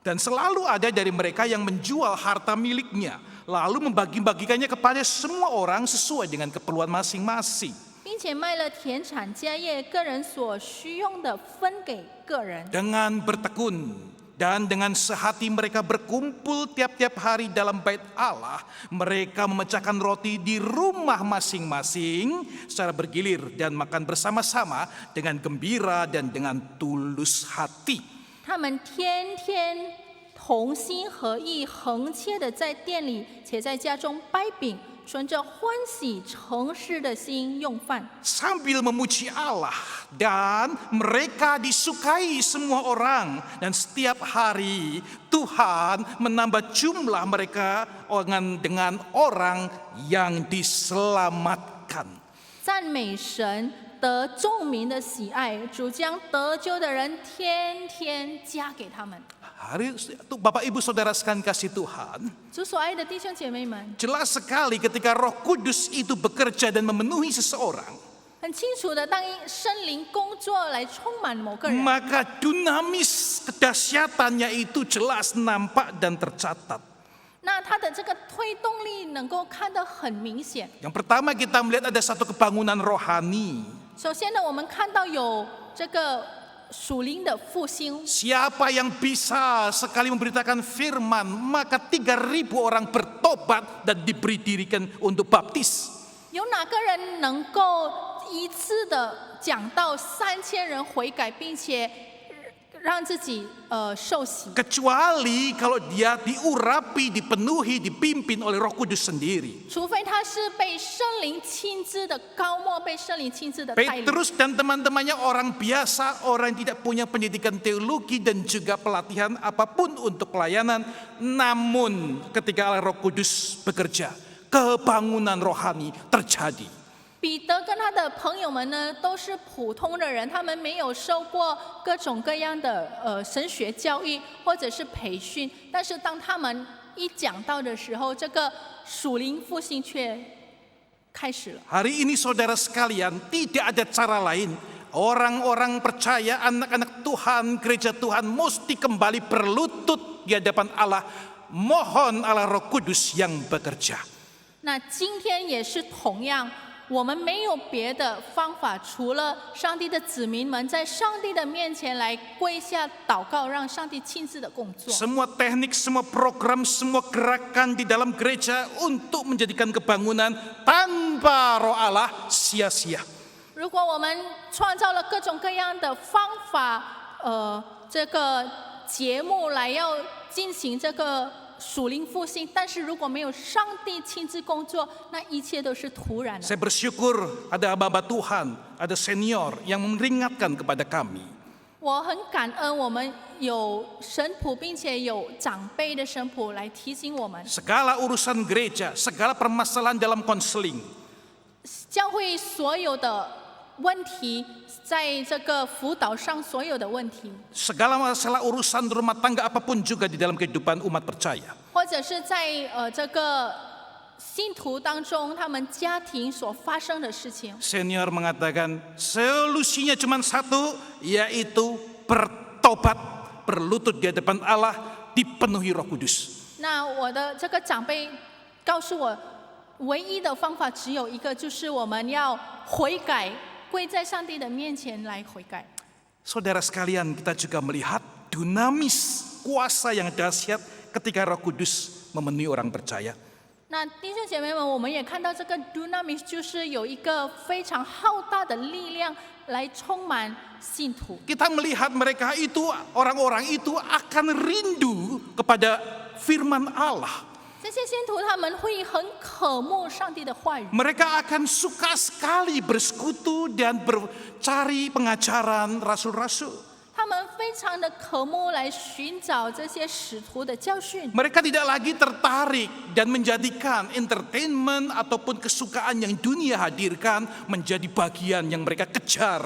Dan selalu ada dari mereka yang menjual harta miliknya, lalu membagi-bagikannya kepada semua orang sesuai dengan keperluan masing-masing. 并且卖了田产家业，个人所需用的分给个人。 Dengan bertekun dan dengan sehati mereka berkumpul tiap-tiap hari dalam bait Allah. Mereka memecahkan roti di rumah masing-masing secara bergilir dan makan bersama-sama dengan gembira dan dengan tulus hati. 他们天天同心合意，恒切的在店里，且在家中掰饼，存着欢喜诚实的心用饭。 Sambil memuji Allah, dan mereka disukai semua orang, dan setiap hari Tuhan menambah jumlah mereka dengan orang yang diselamatkan. 赞美神，得众民的喜爱，主将得救的人天天加给他们。Hari itu Bapak Ibu Saudara sekalian kasih Tuhan, 主所爱的弟兄姐妹们， jelas sekali ketika Roh Kudus itu bekerja dan memenuhi seseorang, 很清楚的，当圣灵工作来充满某个人， maka dinamis kedahsyatannya itu jelas nampak dan tercatat. 那他的这个推动力能够看得很明显。 Yang pertama kita melihat ada satu kebangunan rohani. 首先呢，我们看到有这个属灵的复兴。 Siapa yang bisa sekali memberitakan firman, maka 3.000 orang bertobat dan diberi dirikan untuk baptis. 有哪个人能够一次的讲到3000人悔改，并且让自己受洗？ Kecuali kalau dia diurapi, dipenuhi, dipimpin oleh Roh Kudus sendiri. 除非他是被圣灵亲自的高莫，被圣灵亲自的带领。 Petrus dan teman-temannya orang biasa, orang yang tidak punya pendidikan teologi dan juga pelatihan apapun untuk pelayanan. Namun ketika Roh Kudus bekerja, kebangunan rohani terjadi. 彼得跟他的朋友们呢，都是普通的人，他们没有受过各种各样的神学教育或者是培训，但是当他们一讲到的时候，这个属灵复兴却开始了。 Hari ini saudara sekalian, tidak ada cara lain. Orang-orang percaya, anak-anak Tuhan, gereja Tuhan mesti kembali berlutut di hadapan Allah. Mohon Allah Roh Kudus yang bekerja. 那今天也是同样，我们没有别的方法，除了上帝的子民们在上帝的面前来跪下祷告，让上帝亲自的工作。 Semua teknik, semua program, semua gerakan di dalam gereja untuk menjadikan kebangunan tanpa Roh Allah sia-sia. 如果我们创造了各种各样的方法，这个节目来要进行这个属灵复兴，但是如果没有上帝亲自工作，那一切都是徒然的。 Saya bersyukur ada hamba Tuhan, ada senior yang memperingatkan kepada kami. 我很感恩，我们有神仆，并且有长辈的神仆来提醒我们， Segala urusan gereja, segala permasalahan dalam konseling, 教会所有的问题，在这个辅导上所有的问题， segala masalah urusan rumah tangga apapun juga di dalam kehidupan umat percaya. 或者是在这个信徒当中，他们家庭所发生的事情。 Senior mengatakan solusinya cuma satu, yaitu bertobat, berlutut di hadapan Allah, dipenuhi Roh Kudus. 那我的这个长辈告诉我，唯一的方法只有一个，就是我们要悔改，跪在上帝的面前来悔改。 Saudara sekalian, kita juga melihat dinamis kuasa yang dahsyat ketika Roh Kudus memenuhi orang percaya. 那弟兄姐妹们，我们也看到这个 dunamis 就是有一个非常浩大的力量来充满信徒。 Kita melihat mereka itu, orang-orang itu akan rindu kepada firman Allah. 这些信徒他们会很渴慕上帝的话语， Mereka akan suka sekali bersekutu dan bercari pengajaran rasul-rasul. 他们非常的渴慕来寻找这些使徒的教训。 Mereka tidak lagi tertarik dan menjadikan entertainment ataupun kesukaan yang dunia hadirkan menjadi bagian yang mereka kejar.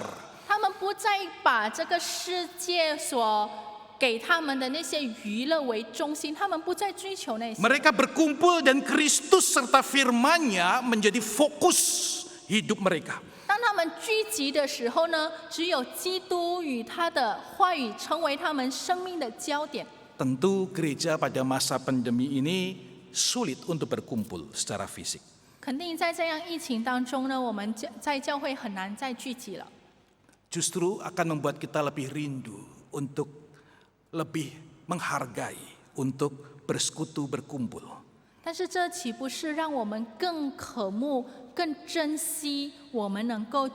他们不再把这个世界所给他们的那些娱乐为中心，他们不再追求那些。 Mereka berkumpul dan Kristus serta firman-Nya menjadi fokus hidup mereka. 当他们聚集的时候呢，只有基督与他的话语成为他们生命的焦点。 Tentu gereja pada masa pandemi ini sulit untuk berkumpul secara fisik. 肯定在这样疫情当中呢，我们在教会很难再聚集了。 Justru akan membuat kita lebih rindu untuk lebih menghargai, untuk bersekutu, berkumpul. 但是这岂不是让我们更渴慕、更珍惜我们能够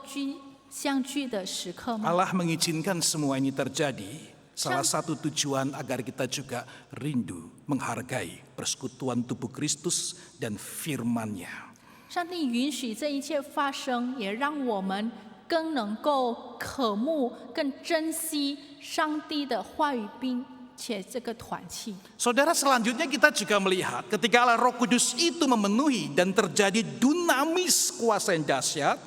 相聚的时刻吗？ Allah mengizinkan semua ini terjadi. Salah satu tujuan agar kita juga rindu menghargai persekutuan tubuh Kristus dan firman-Nya. 上帝允许这一切发生，也让我们更能够渴慕、更珍惜上帝的话语，并且这个团契。 Saudara, selanjutnya kita juga melihat ketika Allah Roh Kudus itu memenuhi dan terjadi dinamis kuasa yang dahsyat.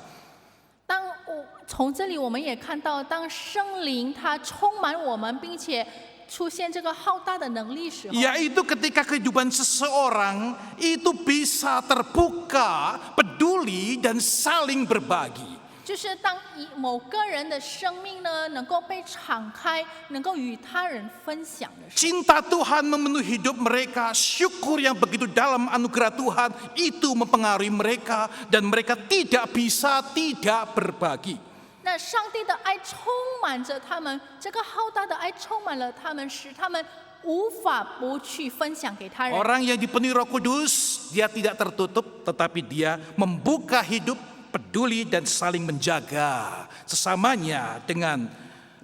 从这里我们也看到，当圣灵它充满我们，并且出现这个浩大的能力时候， yaitu ketika kehidupan seseorang itu bisa terbuka, peduli, dan saling berbagi. 就是当某个人的生命呢能够被敞开，能够与他人分享的时候， Cinta Tuhan memenuhi hidup mereka, syukur yang begitu dalam anugerah Tuhan itu mempengaruhi mereka dan mereka tidak bisa tidak berbagi. 那上帝的爱充满着他们，这个浩大的爱充满了他们，使他们无法不去分享给他人。 Orang yang dipenuhi Roh Kudus, dia tidak tertutup, tetapi dia membuka hidup, peduli dan saling menjaga sesamanya dengan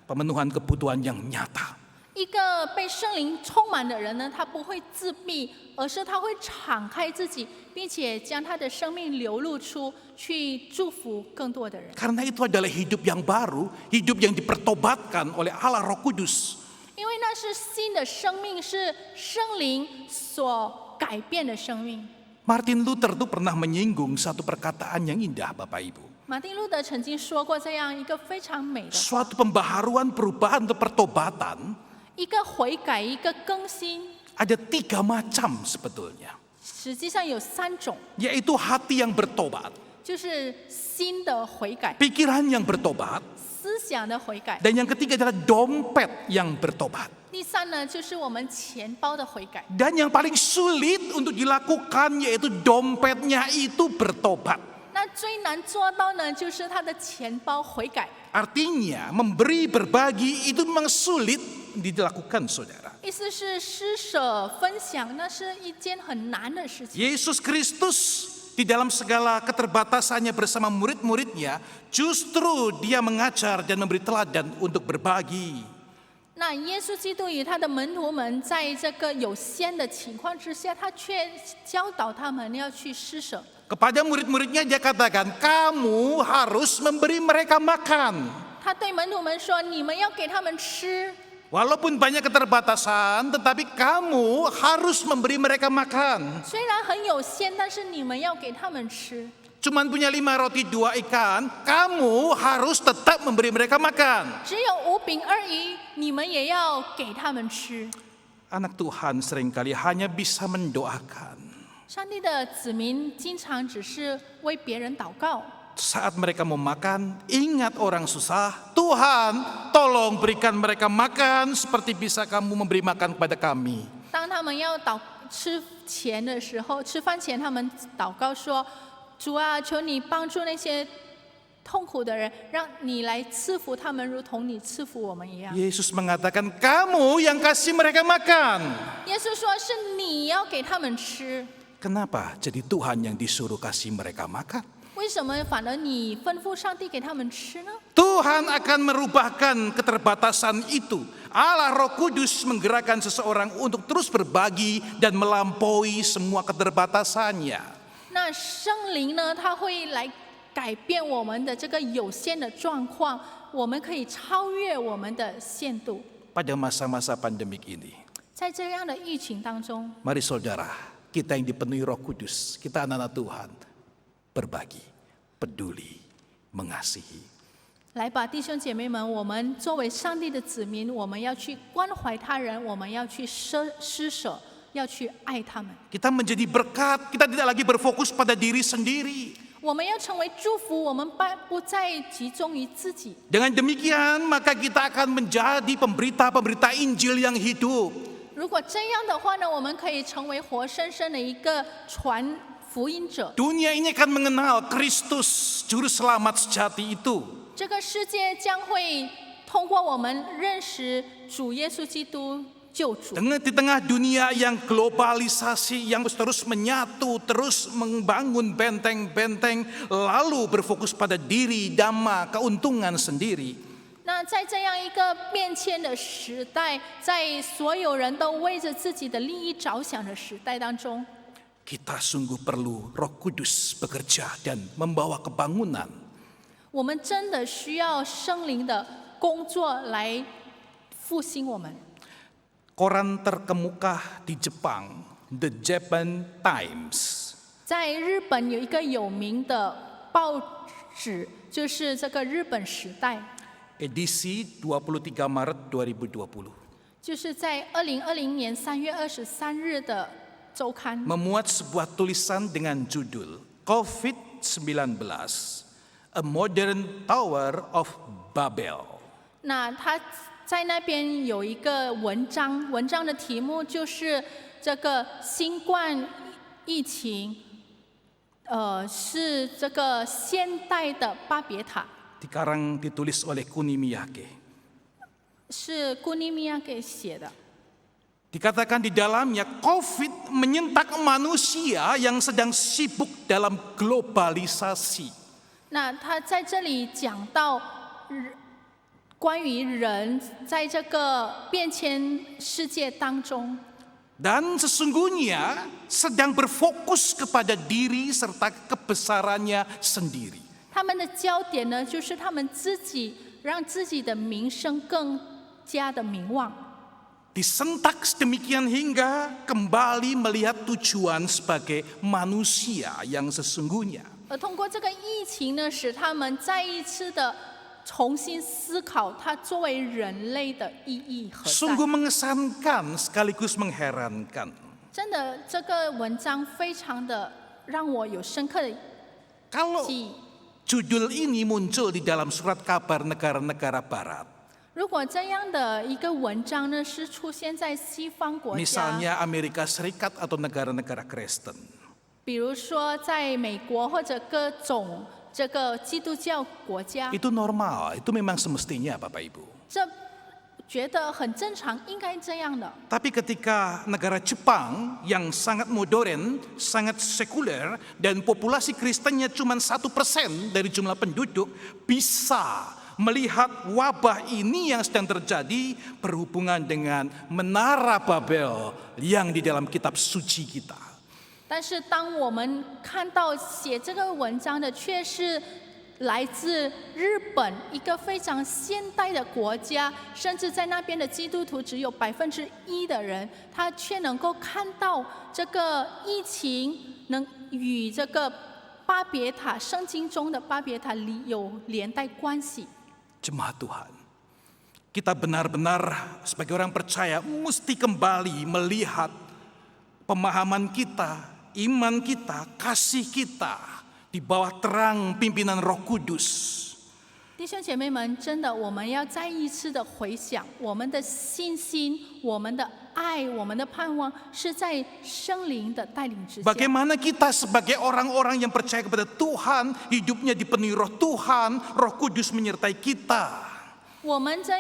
pemenuhan kebutuhan yang nyata. 一个被圣灵充满的人呢，他不会自闭，而是他会敞开自己，并且将他的生命流露出，去祝福更多的人。 Karena itu adalah hidup yang baru, hidup yang dipertobatkan oleh Allah Roh Kudus. 因为那是新的生命，是圣灵所改变的生命。 Martin Luther itu pernah menyinggung satu perkataan yang indah, Bapak Ibu. 马丁路德曾经说过这样一个非常美的话， Suatu pembaharuan, perubahan atau pertobatan 一个悔改，一个更新， ada 3 macam sebetulnya. 实际上有3种， Yaitu hati yang bertobat, 就是心的悔改、 pikiran yang bertobat, 思想的悔改。 dan yang ketiga adalah dompet yang bertobat. 第3呢，就是我们钱包的悔改。 Dan yang paling sulit untuk dilakukan yaitu dompetnya itu bertobat. 那最难做到呢，就是他的钱包悔改。 Artinya memberi, berbagi itu memang sulit dilakukan, saudara. 意思是施舍分享，那是一件很难的事情。 Yesus Kristus di dalam segala keterbatasannya bersama murid-muridnya, justru dia mengajar dan memberi teladan untuk berbagi. 那耶稣基督与他的门徒们在这个有限的情况之下，他却教导他们要去施舍。 Kepada murid-muridnya dia katakan, kamu harus memberi mereka makan. 他对门徒们说：“你们要给他们吃， Walaupun banyak keterbatasan, tetapi kamu harus memberi mereka makan. 虽然很有限，但是你们要给他们吃。 Cuman punya 5 roti 2 ikan, kamu harus tetap memberi mereka makan. 只有5饼2鱼，你们也要给他们吃。” Anak Tuhan seringkali hanya bisa mendoakan. 上帝的子民经常只是为别人祷告。 Saat mereka mau makan, ingat orang susah. Tuhan, tolong berikan mereka makan seperti bisa kamu memberi makan kepada kami. 当他们要吃饭前，他们祷告说：“主啊，求你帮助那些痛苦的人，让你来赐福他们，如同你赐福我们一样。” Yesus mengatakan, kamu yang kasih mereka makan. 耶稣说：“是你要给他们吃。” Kenapa jadi Tuhan yang disuruh kasih mereka makan? 为什么反而你吩咐上帝给他们吃呢？ Tuhan akan merubahkan keterbatasan itu. Allah Roh Kudus menggerakkan seseorang untuk terus berbagi dan melampaui semua keterbatasannya. 那圣灵呢，他会来改变我们的这个有限的状况，我们可以超越我们的限度。 Pada masa-masa pandemik ini, 在这样的疫情当中， mari saudara, kita yang dipenuhi Roh Kudus, kita anak-anak Tuhan, berbagi, peduli, mengasihi. 来吧，弟兄姐妹们，我们作为上帝的子民，我们要去关怀他人，我们要去施舍，要去爱他们。 Kita menjadi berkat, kita tidak lagi berfokus pada diri sendiri. 我们要成为祝福，我们不再集中于自己。 Dengan demikian, maka kita akan menjadi pemberita-pemberita Injil yang hidup. 如果这样的话呢，我们可以成为活生生的一个传福音者。 Dunia ini akan mengenal Kristus, Juru Selamat sejati itu. 这个世界将会通过我们认识主耶稣基督救主。 Di tengah dunia yang globalisasi, yang terus menyatu, terus membangun benteng-benteng, lalu berfokus pada diri, dhamma, keuntungan sendiri. 那在这样一个变迁的时代，在所有人都为着自己的利益着想的时代当中， Kita sungguh perlu Roh Kudus bekerja dan membawa kebangunan. 我们真的需要圣灵的工作来复兴我们。 Koran terkemuka di Jepang, The Japan Times. 在日本有一个有名的报纸，就是这个日本时代， Edisi 23 Maret 2020. 就是在2020年3月23日的周刊 memuat sebuah tulisan dengan judul COVID-19, A Modern Tower of Babel. 那他在那边有一个文章，文章的题目就是这个新冠疫情，是这个现代的巴别塔， Dikarang ditulis oleh Kuni Miyake. 是古尼米亚给写的。 Dikatakan di dalamnya COVID menyentak manusia yang sedang sibuk dalam globalisasi. 那他在这里讲到关于人在这个变迁世界当中， Dan sesungguhnya sedang berfokus kepada diri serta kebesarannya sendiri. 他们的焦点呢，就是他们自己让自己的名声更加的名望。 Disentak sedemikian hingga kembali melihat tujuan sebagai manusia yang sesungguhnya. 而通过这个疫情呢，使他们再一次的重新思考它作为人类的意义何在。 Sungguh mengesankan sekaligus mengherankan. 真的，这个文章非常的让我有深刻的 Kalau 记忆。 judul ini muncul di dalam surat kabar negara-negara barat. 如果这样的一个文章呢，是出现在西方国家， Misalnya Amerika Serikat atau negara-negara Kristen. 比如说在美国或者各种这个基督教国家， Itu normal, itu memang semestinya Bapak Ibu. 这觉得很正常，应该这样的。 Tapi ketika negara Jepang yang sangat modern, sangat sekuler, dan populasi Kristennya cuma 1% dari jumlah penduduk, bisa melihat wabah ini yang sedang terjadi berhubungan dengan menara Babel yang di dalam kitab suci kita. 但是当我们看到写这个文章的却是来自日本一个非常现代的国家，甚至在那边的基督徒只有1%的人，他却能够看到这个疫情能与这个巴别塔圣经中的巴别塔有连带关系。 Jemaat Tuhan, kita benar-benar sebagai orang percaya mesti kembali melihat pemahaman kita, iman kita, kasih kita di bawah terang pimpinan Roh Kudus. 弟兄姐妹们，真的，我们要再一次的回想，我们的信心、我们的爱、我们的盼望，是在圣灵的带领之下。 Bagaimana kita sebagai orang-orang yang percaya kepada Tuhan, hidupnya dipenuhi Roh Tuhan, Roh Kudus menyertai kita. 我们这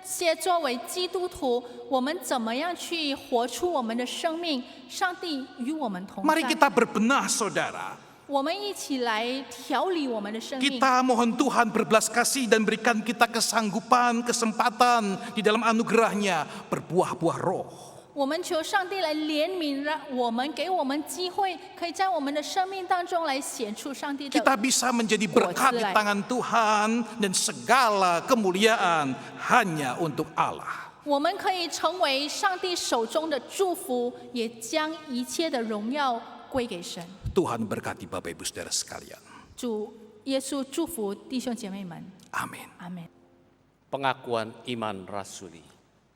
些作为基督徒，我们怎么样去活出我们的生命？上帝与我们同 Mari 在。 kita berbenah saudara. 我们一起来调理我们的生命。 Kita mohon Tuhan berbelas kasih dan berikan kita kesanggupan, kesempatan di dalam anugerahnya berbuah-buah roh. 我们求上帝来怜悯，让我们给我们机会，可以在我们的生命当中来显出上帝的。 Kita bisa menjadi berkat di tangan Tuhan dan segala kemuliaan hanya untuk Allah. 我们可以成为上帝手中的祝福，也将一切的荣耀归给神。 Tuhan berkati Bapak Ibu Saudara sekalian. 主耶稣祝福弟兄姐妹们， Amin. 阿门。 Pengakuan iman rasuli.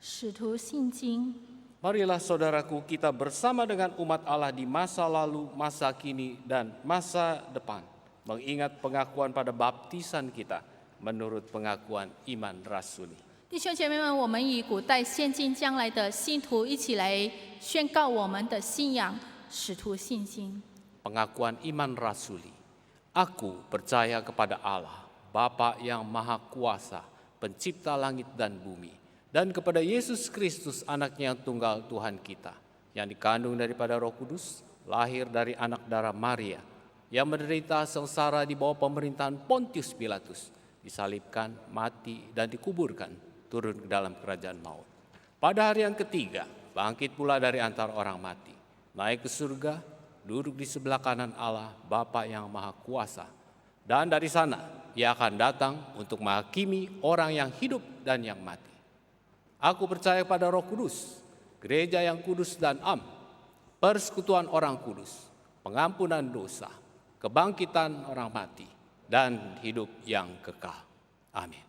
使徒信经， Marilah saudaraku, kita bersama dengan umat Allah di masa lalu, masa kini, dan masa depan, mengingat pengakuan pada baptisan kita menurut pengakuan iman rasuli. 弟兄姐妹们，我们以古代、现今、将来的信徒一起来宣告我们的信仰，使徒信经。 Pengakuan iman rasuli. Aku percaya kepada Allah, Bapa yang Maha Kuasa, Pencipta langit dan bumi, dan kepada Yesus Kristus, Anaknya yang tunggal Tuhan kita, yang dikandung daripada Roh Kudus, lahir dari anak darah Maria, yang menderita sengsara di bawah pemerintahan Pontius Pilatus, disalibkan, mati, dan dikuburkan, turun ke dalam kerajaan maut. Pada hari yang ketiga, bangkit pula dari antara orang mati, naik ke surga, duduk di sebelah kanan Allah, Bapa yang Maha Kuasa. Dan dari sana, Ia akan datang untuk menghakimi orang yang hidup dan yang mati. Aku percaya pada Roh Kudus, gereja yang kudus dan am, persekutuan orang kudus, pengampunan dosa, kebangkitan orang mati, dan hidup yang kekal. Amin.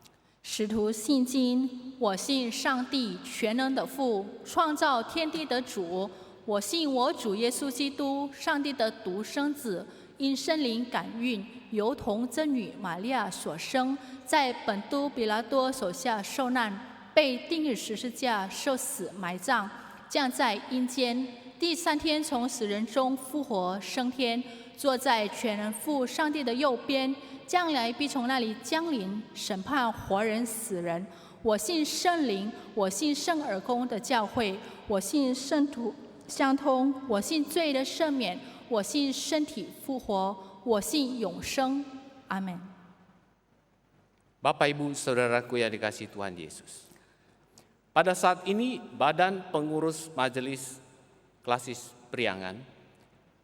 使徒信经，我信上帝全能的父，创造天地的主。我信我主耶稣基督，上帝的独生子，因圣灵感孕，由童真女玛利亚所生，在本都比拉多手下受难，被钉于十字架，受死，埋葬，降在阴间。第3天从死人中复活，升天，坐在全能父上帝的右边。将来必从那里降临，审判活人死人。我信圣灵，我信圣耳公的教会，我信圣徒相通，我信罪的赦免，我信身体复活，我信永生。阿们。Bapak Ibu Saudaraku yang dikasihi Tuhan Yesus. Pada saat ini Badan Pengurus Majelis Klasis Priangan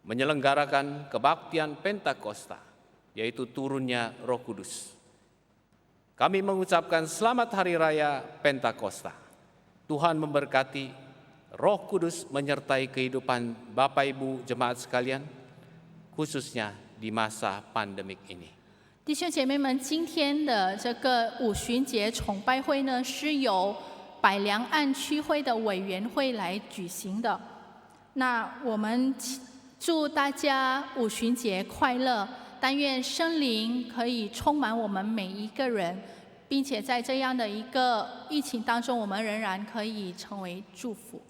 menyelenggarakan kebaktian Pentakosta, yaitu turunnya Roh Kudus. Kami mengucapkan selamat Hari Raya Pentakosta. Tuhan memberkati, Roh Kudus menyertai kehidupan Bapak Ibu jemaat sekalian, khususnya di masa pandemik ini. 弟兄姐妹们，今天的这个五旬节崇拜会呢，是由百良岸区会的委员会来举行的。那我们祝大家五旬节快乐，但愿圣灵可以充满我们每一个人，并且在这样的一个疫情当中，我们仍然可以成为祝福。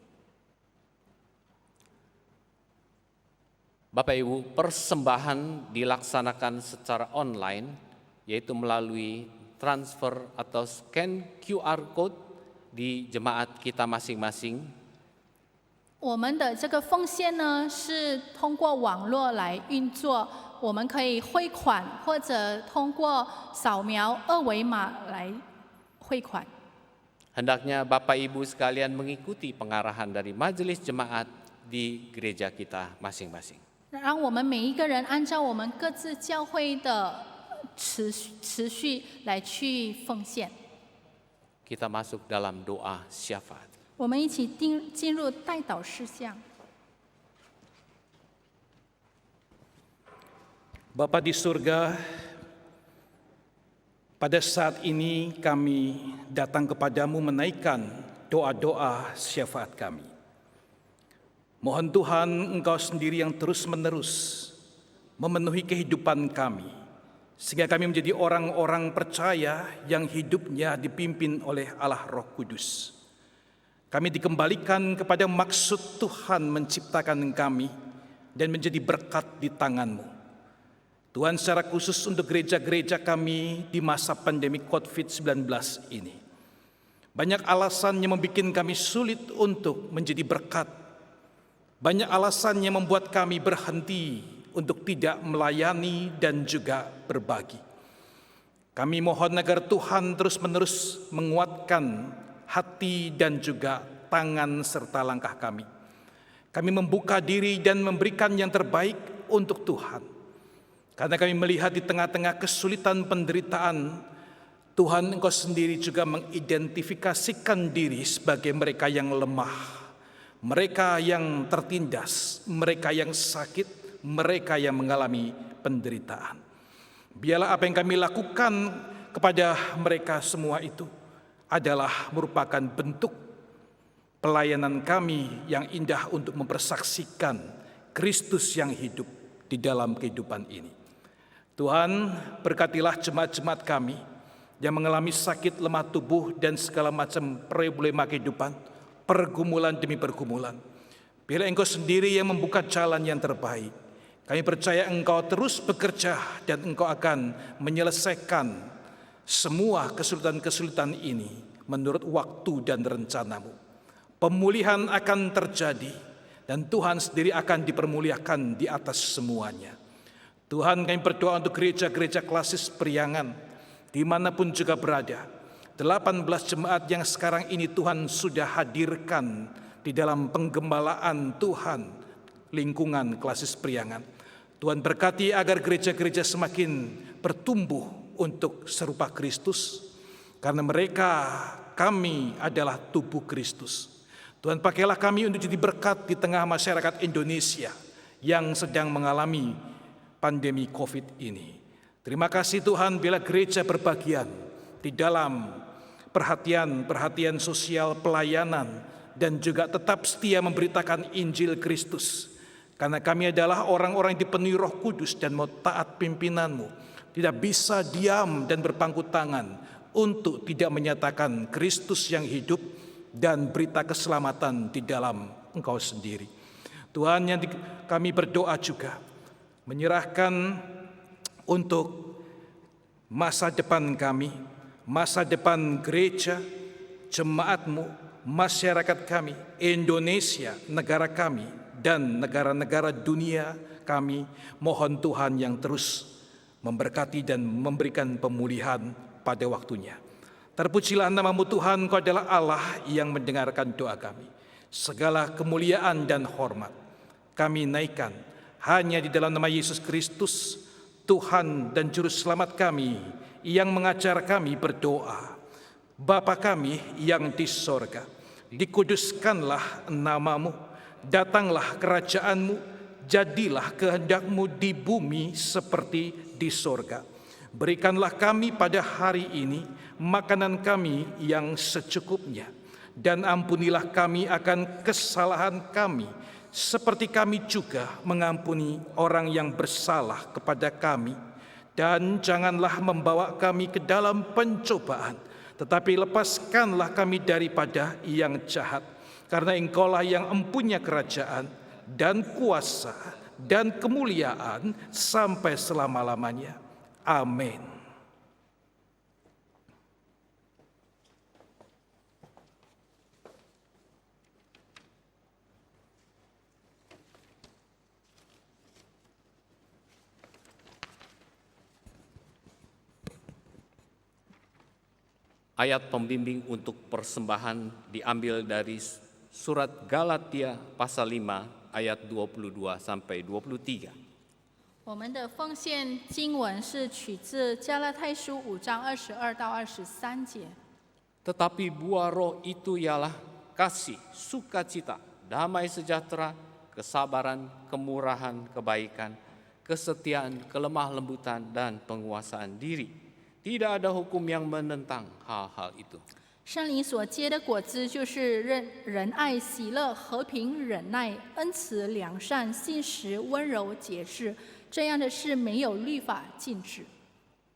Bapak Ibu, persembahan dilaksanakan secara online, yaitu melalui transfer atau scan QR code di jemaat kita masing-masing. 我们的这个奉献呢，是通过网络来运作，我们可以汇款或者通过扫描2维码来汇款。Hendaknya Bapak Ibu sekalian mengikuti pengarahan dari majelis jemaat di gereja kita masing-masing. 让我们每一个人按照我们各自教会的持续来去奉献。Kita masuk dalam doa syafaat. 我们一起进入代祷事项。Bapa di surga, pada saat ini kami datang kepadamu menaikkan doa-doa syafaat kami. Mohon Tuhan, Engkau sendiri yang terus-menerus memenuhi kehidupan kami, sehingga kami menjadi orang-orang percaya yang hidupnya dipimpin oleh Allah Roh Kudus. Kami dikembalikan kepada maksud Tuhan menciptakan kami dan menjadi berkat di tangan-Mu. Tuhan, secara khusus untuk gereja-gereja kami di masa pandemi COVID-19 ini. Banyak alasan yang membuat kami sulit untuk menjadi berkat. Banyak alasan yang membuat kami berhenti untuk tidak melayani dan juga berbagi. Kami mohon agar Tuhan terus-menerus menguatkan hati dan juga tangan serta langkah kami. Kami membuka diri dan memberikan yang terbaik untuk Tuhan. Karena kami melihat di tengah-tengah kesulitan penderitaan, Tuhan Engkau sendiri juga mengidentifikasikan diri sebagai mereka yang lemah, mereka yang tertindas, mereka yang sakit, mereka yang mengalami penderitaan. Biarlah apa yang kami lakukan kepada mereka semua itu adalah merupakan bentuk pelayanan kami yang indah untuk mempersaksikan Kristus yang hidup di dalam kehidupan ini. Tuhan, berkatilah jemaat-jemaat kami yang mengalami sakit, lemah tubuh, dan segala macam problema kehidupan, pergumulan demi pergumulan. Biarlah Engkau sendiri yang membuka jalan yang terbaik. Kami percaya Engkau terus bekerja dan Engkau akan menyelesaikan semua kesulitan-kesulitan ini menurut waktu dan rencana-Mu. Pemulihan akan terjadi dan Tuhan sendiri akan dipermuliakan di atas semuanya. Tuhan, kami berdoa untuk gereja-gereja Klasis Priangan dimanapun juga berada. 18 jemaat yang sekarang ini Tuhan sudah hadirkan di dalam penggembalaan Tuhan lingkungan Klasis Priangan. Tuhan berkati agar gereja-gereja semakin bertumbuh untuk serupa Kristus, karena mereka, kami adalah tubuh Kristus. Tuhan, pakailah kami untuk jadi berkat di tengah masyarakat Indonesia yang sedang mengalami pandemi COVID ini. Terima kasih Tuhan, bila gereja berbagian di dalam perhatian sosial pelayanan, dan juga tetap setia memberitakan Injil Kristus. Karena kami adalah orang-orang yang dipenuhi Roh Kudus dan mau taat pimpinanmu, tidak bisa diam dan berpangku tangan untuk tidak menyatakan Kristus yang hidup dan berita keselamatan di dalam Engkau sendiri. Tuhan, yang kami berdoa juga menyerahkan untuk masa depan kami, masa depan gereja, jemaat-Mu, masyarakat kami, Indonesia, negara kami, dan negara-negara dunia kami. Mohon Tuhan yang terus memberkati dan memberikan pemulihan pada waktunya. Terpujilah nama-Mu Tuhan, Kau adalah Allah yang mendengarkan doa kami. Segala kemuliaan dan hormat kami naikkan hanya di dalam nama Yesus Kristus, Tuhan dan Juru Selamat kami, yang mengajar kami berdoa. Bapa kami yang di sorga, dikuduskanlah nama-Mu, datanglah kerajaan-Mu, jadilah kehendak-Mu di bumi seperti di sorga. Berikanlah kami pada hari ini makanan kami yang secukupnya, dan ampunilah kami akan kesalahan kami, seperti kami juga mengampuni orang yang bersalah kepada kami. Dan janganlah membawa kami ke dalam pencobaan, tetapi lepaskanlah kami daripada yang jahat. Karena Engkaulah yang empunya kerajaan dan kuasa dan kemuliaan sampai selama-lamanya. Amin. Ayat pembimbing untuk persembahan diambil dari surat Galatia pasal 5 ayat 22 sampai 23. 我们的奉献经文是取自加拉太书5章22到23节。 Tetapi buah roh itu ialah kasih, sukacita, damai sejahtera, kesabaran, kemurahan, kebaikan, kesetiaan, kelemah lembutan, dan penguasaan diri. Tidak ada hukum yang menentang hal-hal itu. 圣灵所结的果子就是仁爱、喜乐、和平、忍耐、恩慈、良善、信实、温柔、节制，这样的事没有律法禁止。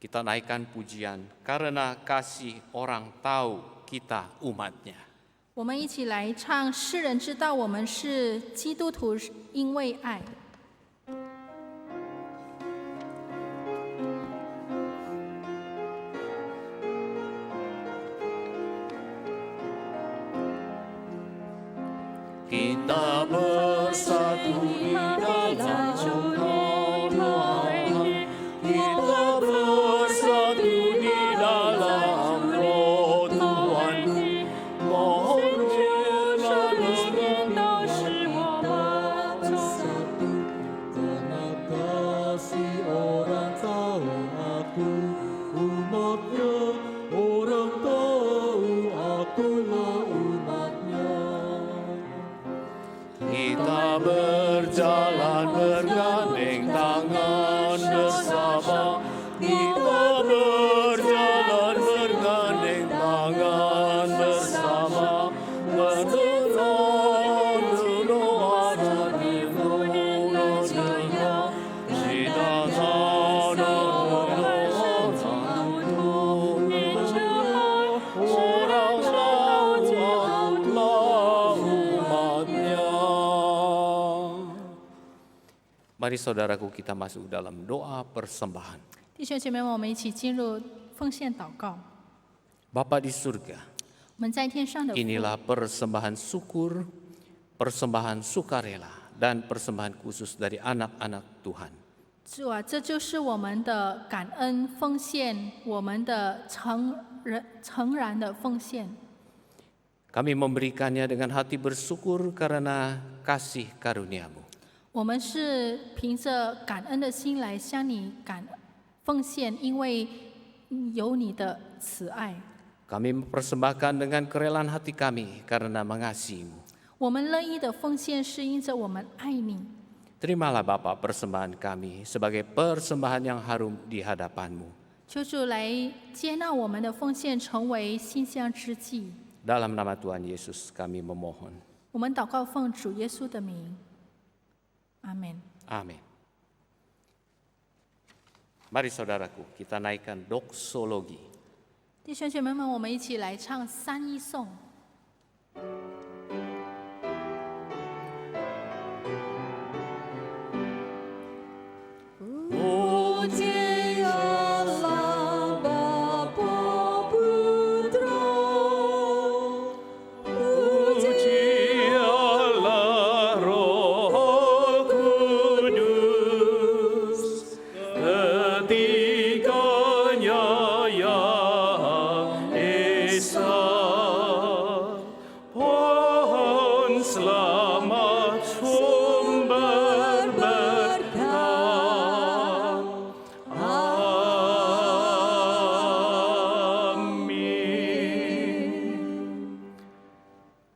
Kita naikkan pujian karena kasih orang tahu kita umatnya. 我们一起来唱，世人知道我们是基督徒，因为爱。 Kita bersatu di dalam Tuhan. Kita bersatu di dalam Roh Tuhan. Mohon kita bersatu karena kasih orang tahu aku umatnya, orang tahu akulah umatnya. Kita berjalan bergandeng tangan bersama. Kita berjalan bergandeng tangan bersama. Menolong doa dan pertolongan Dia. Kita tahu orang tahu orang tahu umatnya. Mari saudaraku, kita masuk dalam doa persembahan. 弟兄姐妹们，我们一起进入奉献祷告。 Bapa di surga, 我们在天上的父， inilah persembahan syukur, persembahan sukarela, dan persembahan khusus dari anak-anak Tuhan. 主啊，这就是我们的感恩奉献，我们的诚然的奉献。 Kami memberikannya dengan hati bersyukur karena kasih karunia-Mu. 我们是凭着感恩的心来向你奉献，因为有你的慈爱。 Kami mempersembahkan dengan kerelaan hati kami karena mengasihi-Mu. 我们乐意的奉献是因着我们爱你。 Terimalah Bapa persembahan kami sebagai persembahan yang harum di hadapan-Mu. 求主来接纳我们的奉献，成为馨香之祭。 Dalam nama Tuhan Yesus kami memohon. 我们祷告奉主耶稣的名，阿门。 Amin. Mari saudaraku, kita naikkan doksologi. 弟兄姐妹们，我们一起来唱三一颂。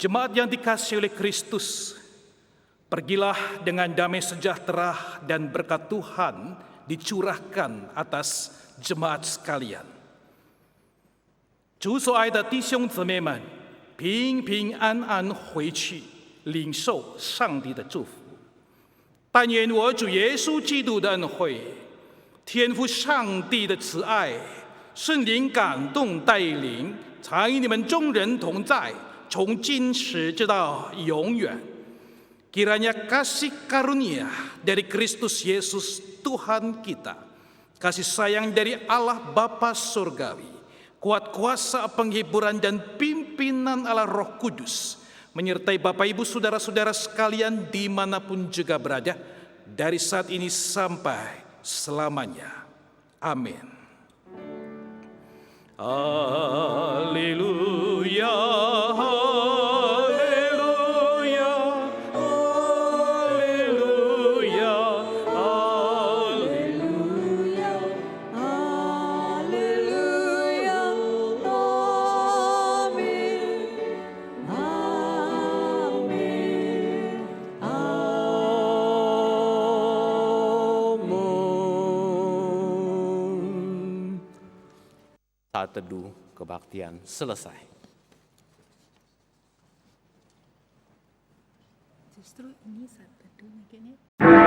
Jemaat yang dikasihi oleh Kristus, pergilah dengan damai sejahtera dan berkat Tuhan dicurahkan atas jemaat sekalian。主所爱的弟兄姊妹们，平平安安回去，领受上帝的祝福。但愿我主耶稣基督的恩惠、天父上帝的慈爱、圣灵感动带领，常与你们众人同在。 从今时直到永远, kiranya kasih karunia dari Kristus Yesus Tuhan kita, kasih sayang dari Allah Bapa Surgawi, kuat kuasa penghiburan dan pimpinan Allah Roh Kudus, menyertai Bapak Ibu Saudara-saudara sekalian dimanapun juga berada, dari saat ini sampai selamanya. Amin. Haleluya. Saat teduh kebaktian selesai. Justru ini saat teduh mungkin ya.